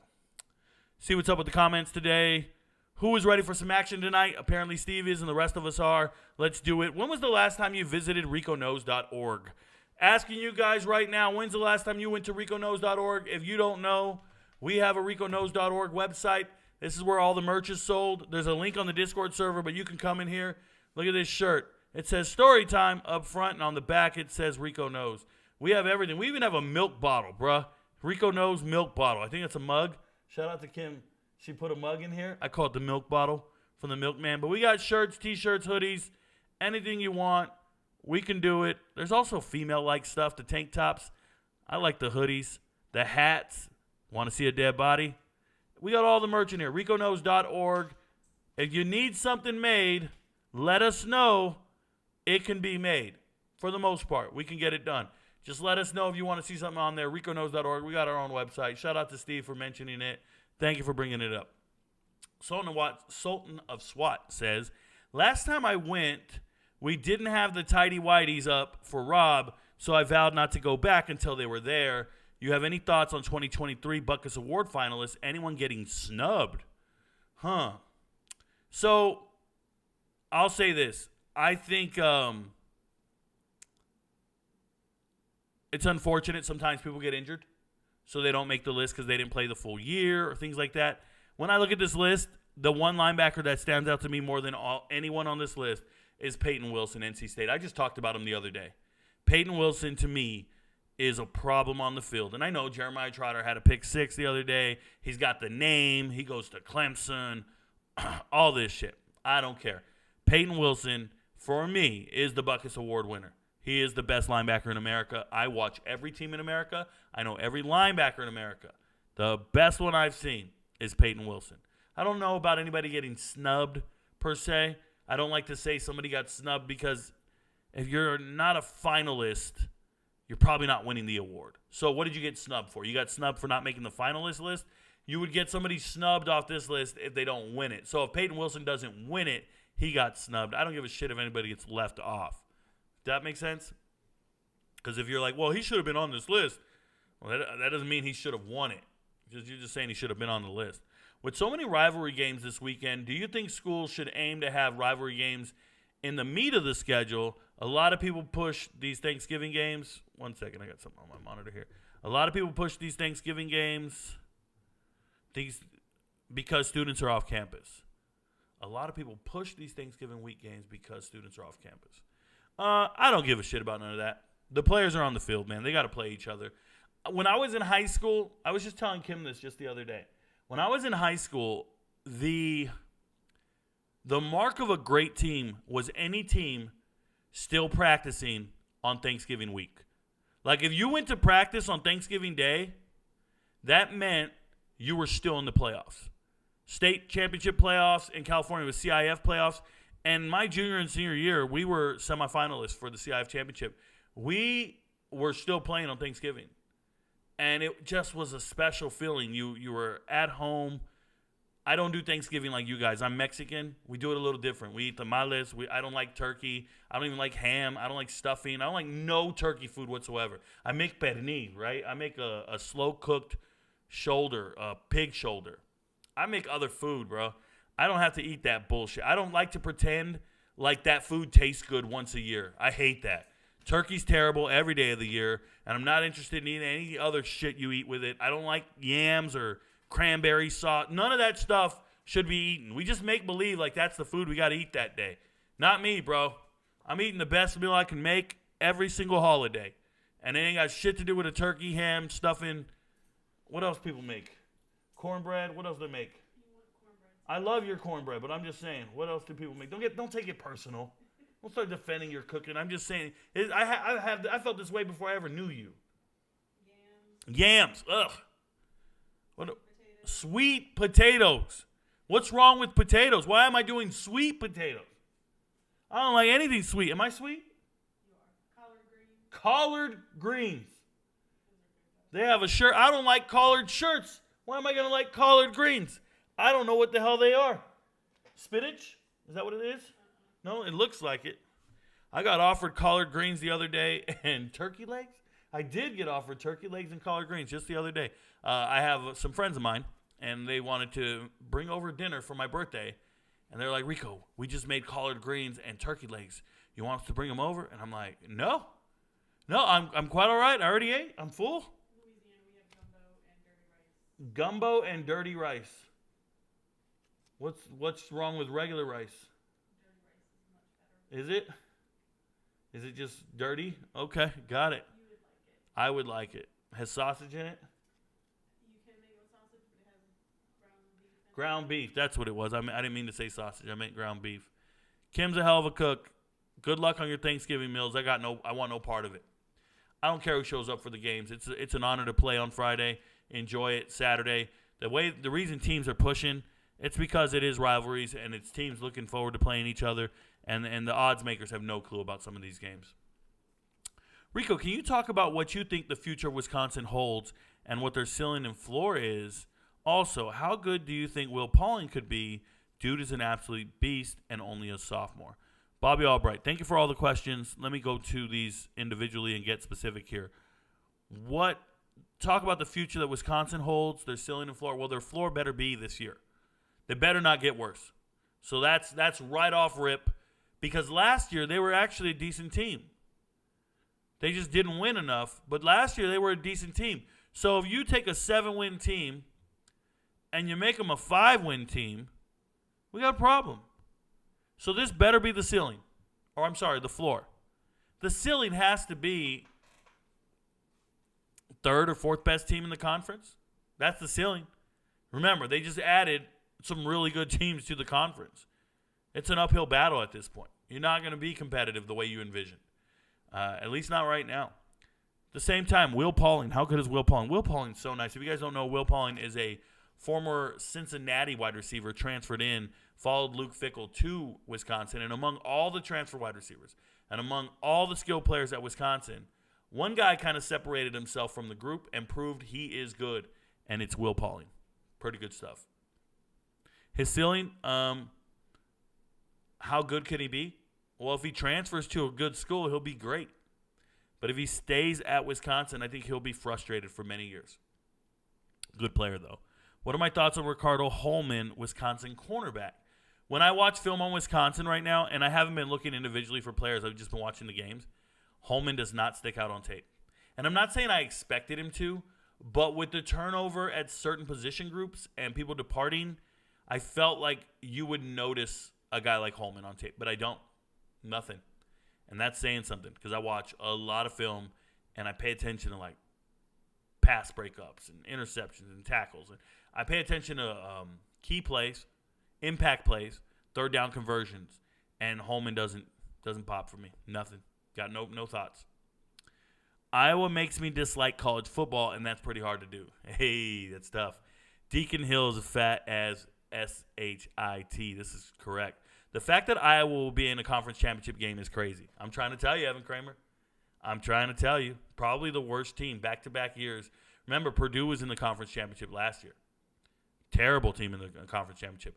See what's up with the comments today. Who is ready for some action tonight? Apparently Steve is and the rest of us are. Let's do it. When was the last time you visited RicoKnows.org? Asking you guys right now, when's the last time you went to RicoKnows.org? If you don't know, we have a RicoKnows.org website. This is where all the merch is sold. There's a link on the Discord server, but you can come in here. Look at this shirt. It says story time up front, and on the back it says Rico Knows. We have everything. We even have a milk bottle, bruh. Rico Knows milk bottle. I think it's a mug. Shout out to Kim. She put a mug in here. I call it the milk bottle from the milkman. But we got shirts, T-shirts, hoodies, anything you want. We can do it. There's also female-like stuff, the tank tops. I like the hoodies, the hats. Want to see a dead body? We got all the merch in here. RicoKnows.org. If you need something made, let us know. It can be made. For the most part, we can get it done. Just let us know if you want to see something on there. RicoKnows.org. We got our own website. Shout out to Steve for mentioning it. Thank you for bringing it up. Sultan of SWAT says, last time I went, we didn't have the tidy whities up for Rob, so I vowed not to go back until they were there. You have any thoughts on 2023 Butkus Award finalists? Anyone getting snubbed? So, I'll say this. I think it's unfortunate sometimes people get injured, so they don't make the list because they didn't play the full year or things like that. When I look at this list, the one linebacker that stands out to me more than anyone on this list is Peyton Wilson, NC State. I just talked about him the other day. Peyton Wilson, to me, is a problem on the field. And I know Jeremiah Trotter had a pick 6 the other day. He's got the name. He goes to Clemson. All this shit. I don't care. Peyton Wilson, for me, is the Butkus Award winner. He is the best linebacker in America. I watch every team in America. I know every linebacker in America. The best one I've seen is Peyton Wilson. I don't know about anybody getting snubbed, per se. I don't like to say somebody got snubbed because if you're not a finalist, you're probably not winning the award. So what did you get snubbed for? You got snubbed for not making the finalist list? You would get somebody snubbed off this list if they don't win it. So if Peyton Wilson doesn't win it, he got snubbed. I don't give a shit if anybody gets left off. Does that make sense? Because if you're like, well, he should have been on this list, well, that doesn't mean he should have won it. You're just saying he should have been on the list. With so many rivalry games this weekend, do you think schools should aim to have rivalry games in the meat of the schedule? A lot of people push these Thanksgiving games. One second, I got something on my monitor here. A lot of people push these Thanksgiving games because students are off campus. A lot of people push these Thanksgiving week games because students are off campus. I don't give a shit about none of that. The players are on the field, man. They got to play each other. When I was in high school, I was just telling Kim this just the other day. When I was in high school, the mark of a great team was any team still practicing on Thanksgiving week. Like, if you went to practice on Thanksgiving Day, that meant you were still in the playoffs. State championship playoffs in California with CIF playoffs. And my junior and senior year, we were semifinalists for the CIF championship. We were still playing on Thanksgiving. And it just was a special feeling. You were at home. I don't do Thanksgiving like you guys. I'm Mexican. We do it a little different. We eat tamales. I don't like turkey. I don't even like ham. I don't like stuffing. I don't like no turkey food whatsoever. I make pernil, right? I make a slow-cooked shoulder, a pig shoulder. I make other food, bro. I don't have to eat that bullshit. I don't like to pretend like that food tastes good once a year. I hate that. Turkey's terrible every day of the year, and I'm not interested in eating any other shit you eat with it. I don't like yams or cranberry sauce. None of that stuff should be eaten. We just make believe like that's the food we got to eat that day. Not me, bro. I'm eating the best meal I can make every single holiday. And it ain't got shit to do with a turkey, ham, stuffing. What else people make? Cornbread. What else do they make? I love your cornbread, but I'm just saying, what else do people make? Don't take it personal. Don't start defending your cooking. I'm just saying, I felt this way before I ever knew you. Yams. Ugh. What? Sweet potatoes. What's wrong with potatoes? Why am I doing sweet potatoes? I don't like anything sweet. Am I sweet? You are. Collard greens. Collard greens. They have a shirt. I don't like collared shirts. Why am I going to like collard greens? I don't know what the hell they are. Spinach? Is that what it is? No, it looks like it. I got offered collard greens the other day and turkey legs. I did get offered turkey legs and collard greens just the other day. I have some friends of mine, and they wanted to bring over dinner for my birthday. And they're like, Rico, we just made collard greens and turkey legs. You want us to bring them over? And I'm like, no. No, I'm quite all right. I already ate. I'm full. Louisiana, we have gumbo and dirty rice. Gumbo and dirty rice. What's wrong with regular rice? Dirty rice is much better. Is it? Is it just dirty? Okay, got it. You would like it. I would like it. Has sausage in it? You can make a sausage, but it has ground beef in it. Ground beef. That's what it was. I didn't mean to say sausage. I meant ground beef. Kim's a hell of a cook. Good luck on your Thanksgiving meals. I want no part of it. I don't care who shows up for the games. It's an honor to play on Friday. Enjoy it Saturday. The reason teams are pushing, it's because it is rivalries and it's teams looking forward to playing each other, and the odds makers have no clue about some of these games. Rico, can you talk about what you think the future of Wisconsin holds and what their ceiling and floor is? Also, how good do you think Will Pauling could be? Dude is an absolute beast and only a sophomore. Bobby Albright, thank you for all the questions. Let me go to these individually and get specific here. Talk about the future that Wisconsin holds, their ceiling and floor. Well, their floor better be this year. They better not get worse. So that's right off rip, because last year they were actually a decent team. They just didn't win enough, but last year they were a decent team. So if you take a 7-win team and you make them a 5-win team, we got a problem. So this better be the ceiling. Or I'm sorry, the floor. The ceiling has to be third or fourth best team in the conference. That's the ceiling. Remember, they just added some really good teams to the conference. It's an uphill battle at this point. You're not going to be competitive the way you envision. At least not right now. At the same time, Will Pauling. How good is Will Pauling? Will Pauling's so nice. If you guys don't know, Will Pauling is a former Cincinnati wide receiver, transferred in, followed Luke Fickell to Wisconsin. And among all the transfer wide receivers and among all the skilled players at Wisconsin, one guy kind of separated himself from the group and proved he is good, and it's Will Pauling. Pretty good stuff. His ceiling, how good can he be? Well, if he transfers to a good school, he'll be great. But if he stays at Wisconsin, I think he'll be frustrated for many years. Good player, though. What are my thoughts on Ricardo Holman, Wisconsin cornerback? When I watch film on Wisconsin right now, and I haven't been looking individually for players, I've just been watching the games, Holman does not stick out on tape. And I'm not saying I expected him to, but with the turnover at certain position groups and people departing, I felt like you would notice a guy like Holman on tape, but I don't. Nothing. And that's saying something because I watch a lot of film and I pay attention to like pass breakups and interceptions and tackles. And I pay attention to key plays, impact plays, third down conversions, and Holman doesn't pop for me. Nothing. Got no thoughts. Iowa makes me dislike college football, and that's pretty hard to do. Hey, that's tough. Deacon Hill is as fat as S-H-I-T. This is correct. The fact that Iowa will be in a conference championship game is crazy. I'm trying to tell you, Evan Kramer. I'm trying to tell you. Probably the worst team back-to-back years. Remember, Purdue was in the conference championship last year. Terrible team in the conference championship.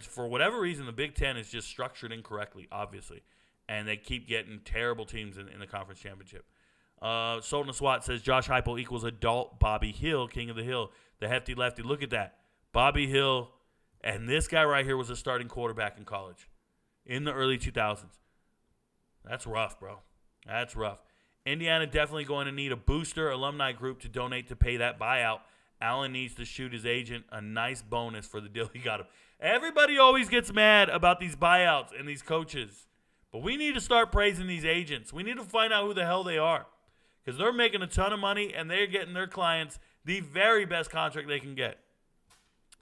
For whatever reason, the Big Ten is just structured incorrectly, obviously. And they keep getting terrible teams in the conference championship. Sultan Swat says Josh Heupel equals adult Bobby Hill, king of the hill. The hefty lefty. Look at that. Bobby Hill, and this guy right here was a starting quarterback in college in the early 2000s. That's rough, bro. That's rough. Indiana definitely going to need a booster alumni group to donate to pay that buyout. Allen needs to shoot his agent a nice bonus for the deal he got him. Everybody always gets mad about these buyouts and these coaches. But we need to start praising these agents. We need to find out who the hell they are. Because they're making a ton of money and they're getting their clients the very best contract they can get.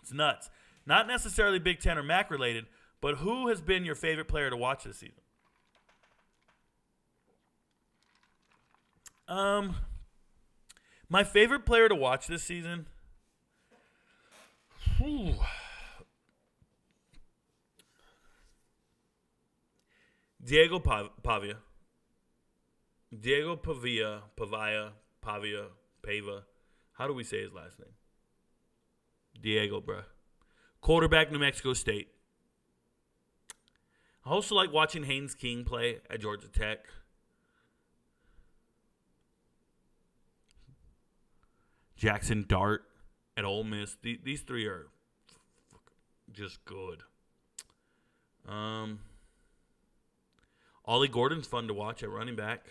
It's nuts. Not necessarily Big Ten or MAC related, but who has been your favorite player to watch this season? My favorite player to watch this season? Diego Pavia. Diego Pavia. How do we say his last name? Diego, bruh. Quarterback, New Mexico State. I also like watching Haynes King play at Georgia Tech. Jackson Dart at Ole Miss. These three are just good. Ollie Gordon's fun to watch at running back.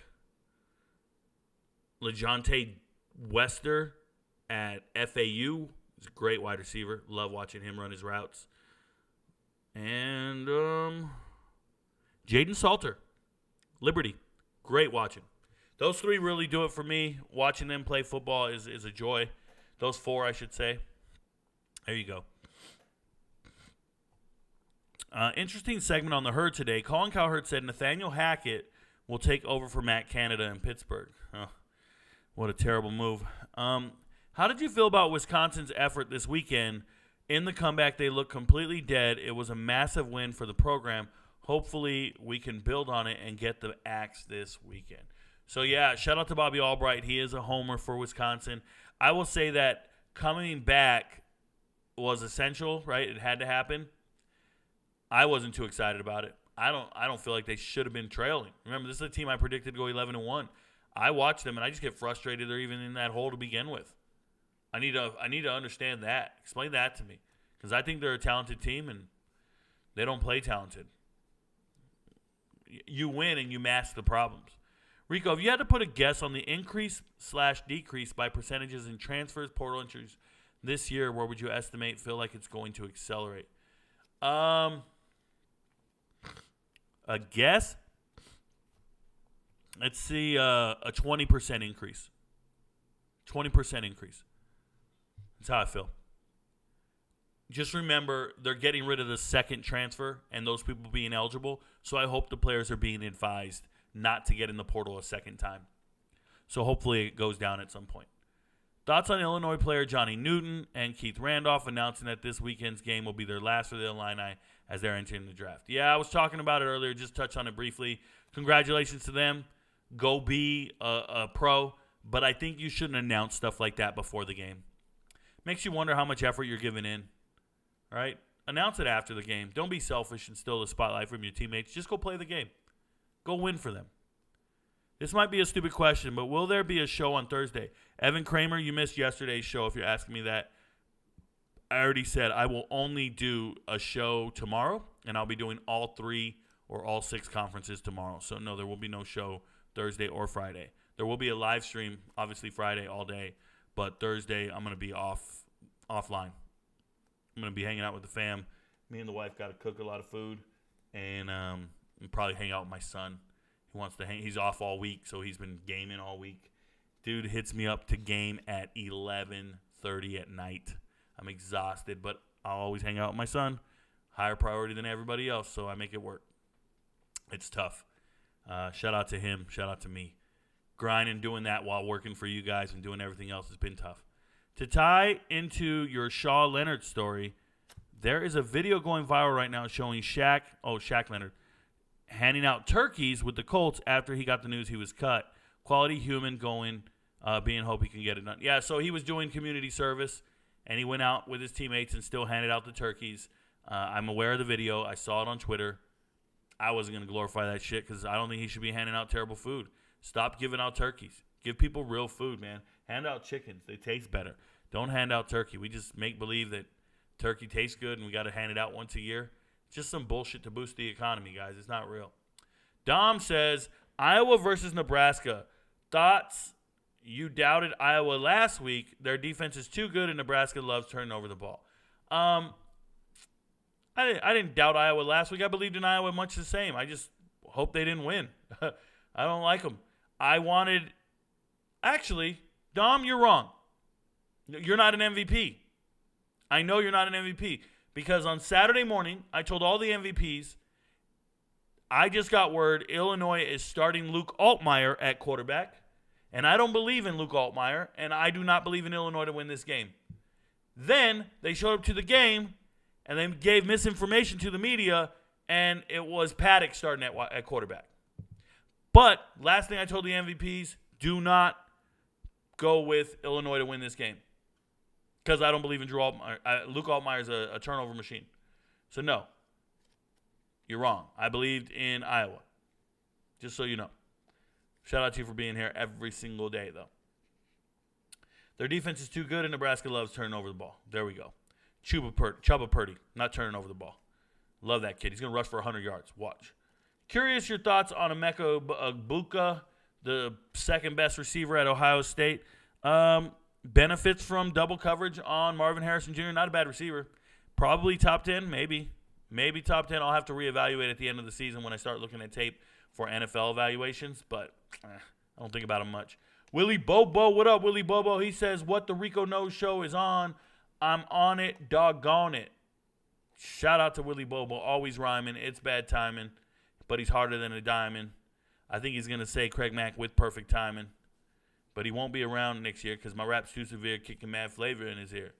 LeJontay Wester at FAU. He's a great wide receiver. Love watching him run his routes. And Jaden Salter, Liberty. Great watching. Those three really do it for me. Watching them play football is a joy. Those four, I should say. There you go. Interesting segment on the Herd today. Colin Cowherd said Nathaniel Hackett will take over for Matt Canada in Pittsburgh. Oh, what a terrible move. How did you feel about Wisconsin's effort this weekend? In the comeback, they looked completely dead. It was a massive win for the program. Hopefully, we can build on it and get the axe this weekend. So, yeah, shout out to Bobby Albright. He is a homer for Wisconsin. I will say that coming back was essential, right? It had to happen. I wasn't too excited about it. I don't feel like they should have been trailing. Remember, this is a team I predicted to go 11-1. I watch them, and I just get frustrated they're even in that hole to begin with. I need to understand that. Explain that to me. Because I think they're a talented team, and they don't play talented. You win, and you mask the problems. Rico, if you had to put a guess on the increase/decrease by percentages in transfers, portal entries this year, where would you feel like it's going to accelerate? A guess? Let's see, a 20% increase. 20% increase. That's how I feel. Just remember, they're getting rid of the second transfer and those people being eligible, so I hope the players are being advised not to get in the portal a second time. So hopefully it goes down at some point. Thoughts on Illinois player Johnny Newton and Keith Randolph announcing that this weekend's game will be their last for the Illini as they're entering the draft. Yeah, I was talking about it earlier, just touch on it briefly. Congratulations to them. Go be a pro, but I think you shouldn't announce stuff like that before the game. Makes you wonder how much effort you're giving in. All right? Announce it after the game. Don't be selfish and steal the spotlight from your teammates. Just go play the game. Go win for them. This might be a stupid question, but will there be a show on Thursday? Evan Kramer, you missed yesterday's show if you're asking me that. I already said I will only do a show tomorrow, and I'll be doing all 3 or all 6 conferences tomorrow. So, no, there will be no show Thursday or Friday. There will be a live stream, obviously Friday all day, but Thursday I'm going to be offline. I'm going to be hanging out with the fam. Me and the wife got to cook a lot of food, and probably hang out with my son. He wants to hang. He's off all week, so he's been gaming all week. Dude hits me up to game at 11:30 at night. I'm exhausted, but I'll always hang out with my son. Higher priority than everybody else, so I make it work. It's tough. Shout out to him. Shout out to me. Grinding, doing that while working for you guys and doing everything else has been tough. To tie into your Shaw Leonard story, there is a video going viral right now showing Shaq Leonard, handing out turkeys with the Colts after he got the news he was cut. Quality human going, being hope he can get it done. Yeah, so he was doing community service, and he went out with his teammates and still handed out the turkeys. I'm aware of the video. I saw it on Twitter. I wasn't going to glorify that shit because I don't think he should be handing out terrible food. Stop giving out turkeys. Give people real food, man. Hand out chickens. They taste better. Don't hand out turkey. We just make believe that turkey tastes good and we got to hand it out once a year. It's just some bullshit to boost the economy, guys. It's not real. Dom says, Iowa versus Nebraska. Thoughts? You doubted Iowa last week. Their defense is too good and Nebraska loves turning over the ball. I didn't doubt Iowa last week. I believed in Iowa much the same. I just hope they didn't win. I don't like them. Actually, Dom, you're wrong. You're not an MVP. I know you're not an MVP because on Saturday morning, I told all the MVPs, I just got word Illinois is starting Luke Altmaier at quarterback, and I don't believe in Luke Altmaier, and I do not believe in Illinois to win this game. Then they showed up to the game, and they gave misinformation to the media, and it was Paddock starting at quarterback. But last thing I told the MVPs, do not go with Illinois to win this game because I don't believe in Drew Altmaier. Luke Altmaier is a turnover machine. So, no, you're wrong. I believed in Iowa, just so you know. Shout out to you for being here every single day, though. Their defense is too good, and Nebraska loves turning over the ball. There we go. Chubba Purdy, not turning over the ball. Love that kid. He's going to rush for 100 yards. Watch. Curious your thoughts on Emeka Egbuka, the second best receiver at Ohio State. Benefits from double coverage on Marvin Harrison Jr. Not a bad receiver. Probably top 10, maybe. Maybe top 10. I'll have to reevaluate at the end of the season when I start looking at tape for NFL evaluations, but I don't think about him much. Willie Bobo, what up, Willie Bobo? He says, what the Rico Knows show is on. I'm on it, doggone it. Shout out to Willie Bobo, always rhyming. It's bad timing, but he's harder than a diamond. I think he's going to say Craig Mack with perfect timing, but he won't be around next year because my rap's too severe, kicking mad flavor in his ear.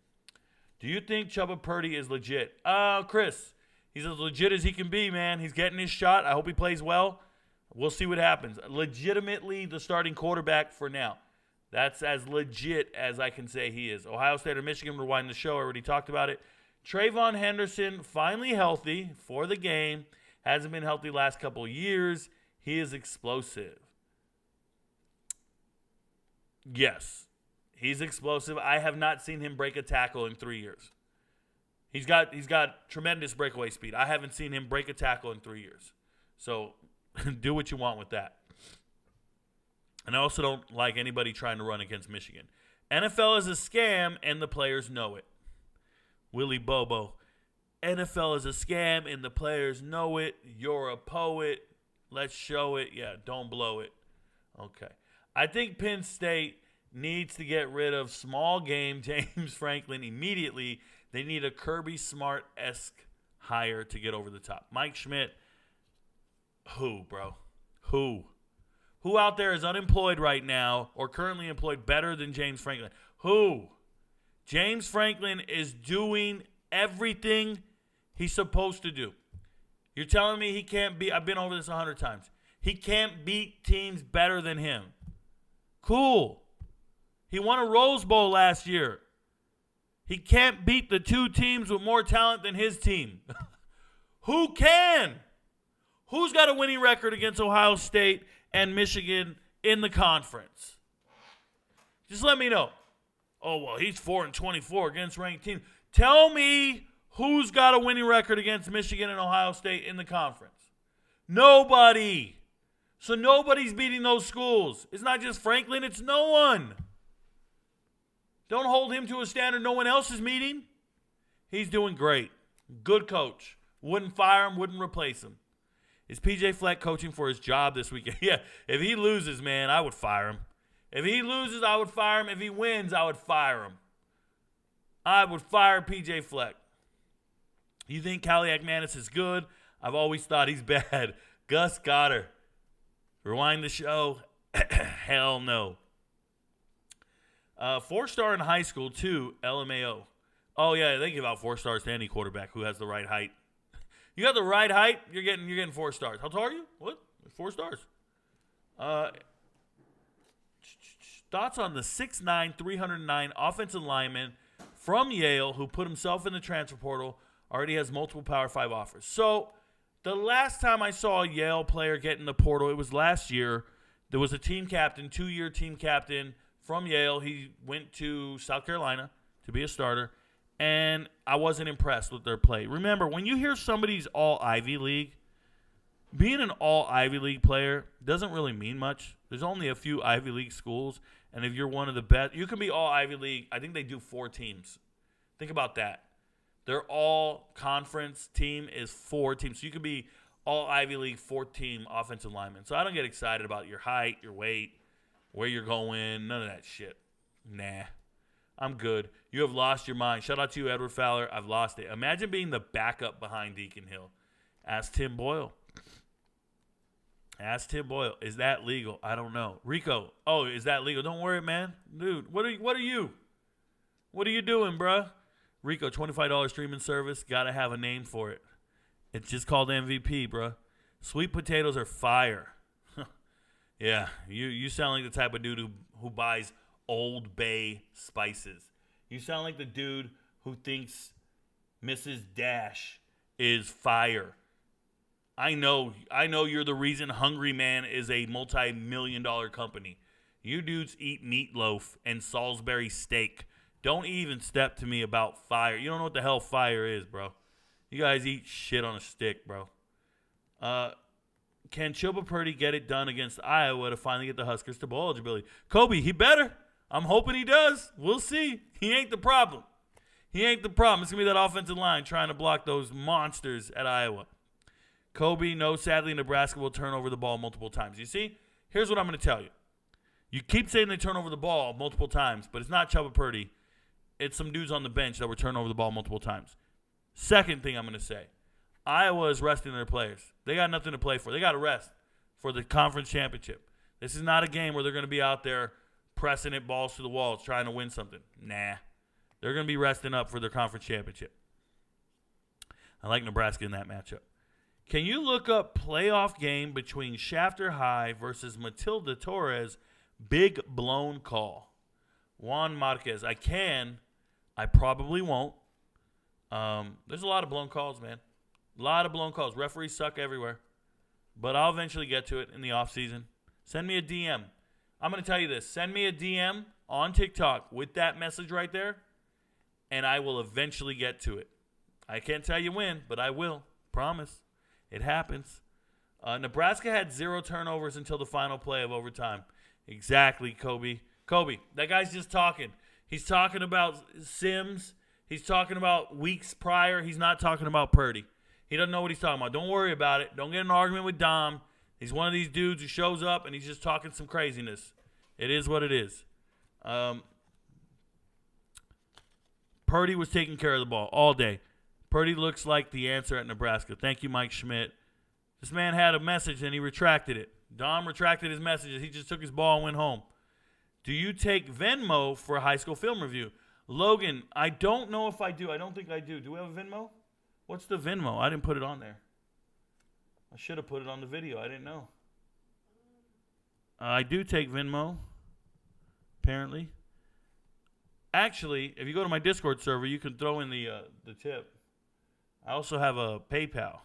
Do you think Chubba Purdy is legit? Chris, he's as legit as he can be, man. He's getting his shot. I hope he plays well. We'll see what happens. Legitimately the starting quarterback for now. That's as legit as I can say he is. Ohio State or Michigan, we're winding the show. I already talked about it. Trayvon Henderson, finally healthy for the game. Hasn't been healthy last couple of years. He is explosive. Yes, he's explosive. I have not seen him break a tackle in 3 years. He's got tremendous breakaway speed. I haven't seen him break a tackle in 3 years. So do what you want with that. And I also don't like anybody trying to run against Michigan. NFL is a scam, and the players know it. Willie Bobo. NFL is a scam, and the players know it. You're a poet. Let's show it. Yeah, don't blow it. Okay. I think Penn State needs to get rid of small game James Franklin immediately. They need a Kirby Smart-esque hire to get over the top. Mike Schmidt. Who, bro? Who? Who out there is unemployed right now or currently employed better than James Franklin? Who? James Franklin is doing everything he's supposed to do. You're telling me he can't beat, I've been over this 100 times. He can't beat teams better than him. Cool. He won a Rose Bowl last year. He can't beat the two teams with more talent than his team. Who can? Who's got a winning record against Ohio State and Michigan in the conference? Just let me know. Oh, well, he's 4-24 against ranked teams. Tell me who's got a winning record against Michigan and Ohio State in the conference. Nobody. So nobody's beating those schools. It's not just Franklin, it's no one. Don't hold him to a standard no one else is meeting. He's doing great. Good coach. Wouldn't fire him, wouldn't replace him. Is PJ Fleck coaching for his job this weekend? Yeah, if he loses, man, I would fire him. If he loses, I would fire him. If he wins, I would fire him. I would fire PJ Fleck. You think Caliac Manis is good? I've always thought he's bad. Gus Goddard. Rewind the show. Hell no. 4-star in high school, too, LMAO. Oh, yeah, they give out 4 stars to any quarterback who has the right height. You got the right height, you're getting 4 stars. How tall are you? What? 4 stars. Thoughts on the 6'9", 309 offensive lineman from Yale who put himself in the transfer portal, already has multiple Power 5 offers. So the last time I saw a Yale player get in the portal, it was last year. There was a team captain, 2-year team captain from Yale. He went to South Carolina to be a starter, and I wasn't impressed with their play. Remember, when you hear somebody's all Ivy League, being an all Ivy League player doesn't really mean much. There's only a few Ivy League schools, and if you're one of the best, you can be all Ivy League. I think they do 4 teams. Think about that. Their all conference team is 4 teams. So you could be all Ivy League 4-team offensive lineman. So I don't get excited about your height, your weight, where you're going, none of that shit. Nah. I'm good. You have lost your mind. Shout out to you, Edward Fowler. I've lost it. Imagine being the backup behind Deacon Hill. Ask Tim Boyle. Ask Tim Boyle. Is that legal? I don't know. Rico. Oh, is that legal? Don't worry, man. Dude, what are you? What are you doing, bruh? Rico, $25 streaming service. Got to have a name for it. It's just called MVP, bruh. Sweet potatoes are fire. Yeah, you sound like the type of dude who buys Old Bay spices. You sound like the dude who thinks Mrs. Dash is fire. I know you're the reason Hungry Man is a multi-million-dollar company. You dudes eat meatloaf and Salisbury steak. Don't even step to me about fire. You don't know what the hell fire is, bro. You guys eat shit on a stick, bro. Can Chubba Purdy get it done against Iowa to finally get the Huskers to bowl eligibility? Kobe, he better. I'm hoping he does. We'll see. He ain't the problem. He ain't the problem. It's going to be that offensive line trying to block those monsters at Iowa. Kobe, no, sadly, Nebraska will turn over the ball multiple times. You see, here's what I'm going to tell you. You keep saying they turn over the ball multiple times, but it's not Chubba Purdy. It's some dudes on the bench that were turning over the ball multiple times. Second thing I'm going to say, Iowa is resting their players. They got nothing to play for. They got to rest for the conference championship. This is not a game where they're going to be out there pressing it balls to the walls, trying to win something. Nah. They're going to be resting up for their conference championship. I like Nebraska in that matchup. Can you look up playoff game between Shafter High versus Matilda Torres? Big blown call. Juan Marquez. I can. I probably won't. There's a lot of blown calls, man. A lot of blown calls. Referees suck everywhere. But I'll eventually get to it in the offseason. Send me a DM. I'm going to tell you this. Send me a DM on TikTok with that message right there, and I will eventually get to it. I can't tell you when, but I will. Promise. It happens. Nebraska had 0 turnovers until the final play of overtime. Exactly, Kobe. Kobe, that guy's just talking. He's talking about Sims. He's talking about weeks prior. He's not talking about Purdy. He doesn't know what he's talking about. Don't worry about it. Don't get in an argument with Dom. He's one of these dudes who shows up and he's just talking some craziness. It is what it is. Purdy was taking care of the ball all day. Purdy looks like the answer at Nebraska. Thank you, Mike Schmidt. This man had a message and he retracted it. Dom retracted his messages. He just took his ball and went home. Do you take Venmo for a high school film review? Logan, I don't know if I do. I don't think I do. Do we have a Venmo? What's the Venmo? I didn't put it on there. I should have put it on the video. I didn't know. I do take Venmo, apparently. Actually, if you go to my Discord server, you can throw in the tip. I also have a PayPal.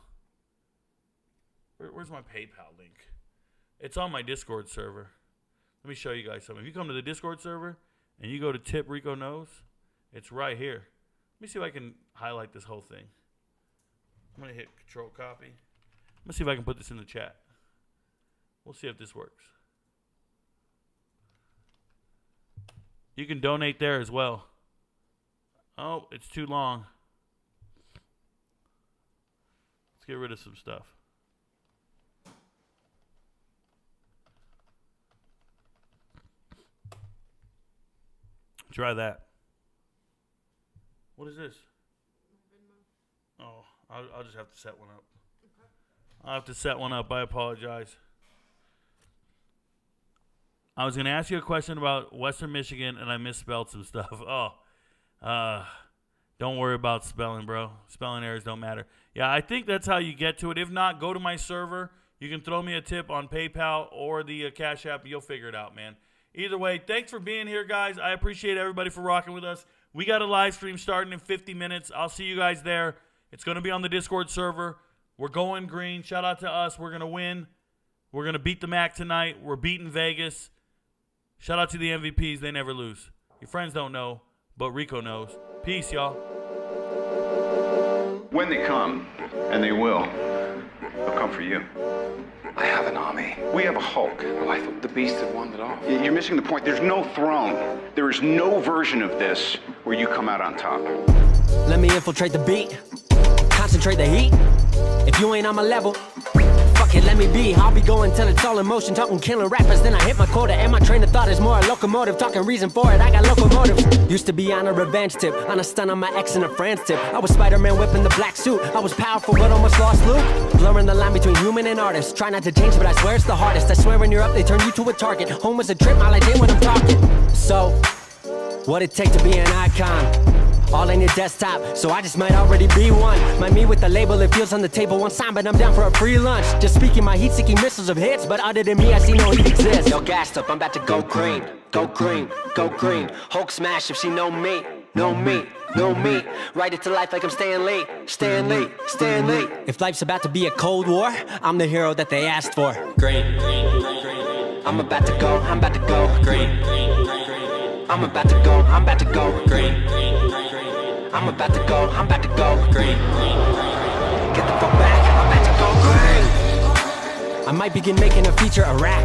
Where's my PayPal link? It's on my Discord server. Let me show you guys something. If you come to the Discord server and you go to Tip Rico Knows, it's right here. Let me see if I can highlight this whole thing. I'm going to hit Control Copy. I'm going to see if I can put this in the chat. We'll see if this works. You can donate there as well. Oh, it's too long. Let's get rid of some stuff. Try that. What is this? Oh, I'll just have to set one up. I'll have to set one up. I apologize. I was going to ask you a question about Western Michigan, and I misspelled some stuff. Don't worry about spelling, bro. Spelling errors don't matter. Yeah, I think that's how you get to it. If not, go to my server. You can throw me a tip on PayPal or the Cash App. You'll figure it out, man. Either way, thanks for being here, guys. I appreciate everybody for rocking with us. We got a live stream starting in 50 minutes. I'll see you guys there. It's going to be on the Discord server. We're going green. Shout out to us. We're going to win. We're going to beat the MAC tonight. We're beating Vegas. Shout out to the MVPs. They never lose. Your friends don't know, but Rico knows. Peace, y'all. When they come, and they will, they'll come for you. I have an army. We have a Hulk. Oh, I thought the beast had won it all. You're missing the point. There's no throne. There is no version of this where you come out on top. Let me infiltrate the beat, concentrate the heat. If you ain't on my level, fuck it, let me be. I'll be going till it's all in motion, talking killing rappers, then I hit my quota. And my train of thought is more a locomotive, talking reason for it, I got locomotive. Used to be on a revenge tip, on a stun on my ex and a friend's tip. I was Spider-Man whipping the black suit, I was powerful but almost lost Luke. Blurring the line between human and artist, try not to change but I swear it's the hardest. I swear when you're up they turn you to a target. Home was a trip, all I did when I'm talking. So, what it take to be an icon? All in your desktop, so I just might already be one. My me with the label, it feels on the table one sign, but I'm down for a free lunch. Just speaking my heat-seeking missiles of hits, but other than me, I see no heat exist. Yo, gassed up, I'm about to go green, go green, go green. Hulk smash if she know me, know me, know me. Write it to life like I'm Stan Lee, Stan Lee, Stan Lee. If life's about to be a cold war, I'm the hero that they asked for. Green, I'm about to go green. I'm about to go green. I'm about to go green. Get the fuck back, I'm about to go green. I might begin making a feature Iraq.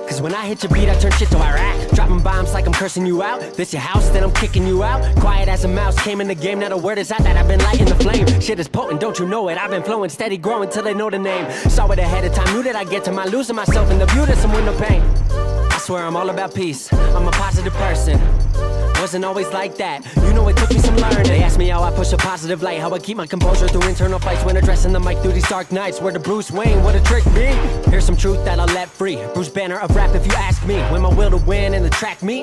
Cause when I hit your beat, I turn shit to Iraq. Dropping bombs like I'm cursing you out. This your house, then I'm kicking you out. Quiet as a mouse, came in the game, not a word is out that I've been lighting the flame. Shit is potent, don't you know it? I've been flowing, steady growing till they know the name. Saw it ahead of time, knew that I'd get to my losing myself in the view to some window pane. I swear I'm all about peace, I'm a positive person. Wasn't always like that, you know it took me some learning. They asked me how I push a positive light, how I keep my composure through internal fights when addressing the mic through these dark nights. Where the Bruce Wayne, what a trick me. Here's some truth that I'll let free, Bruce Banner of rap if you ask me. When my will to win and the track meet,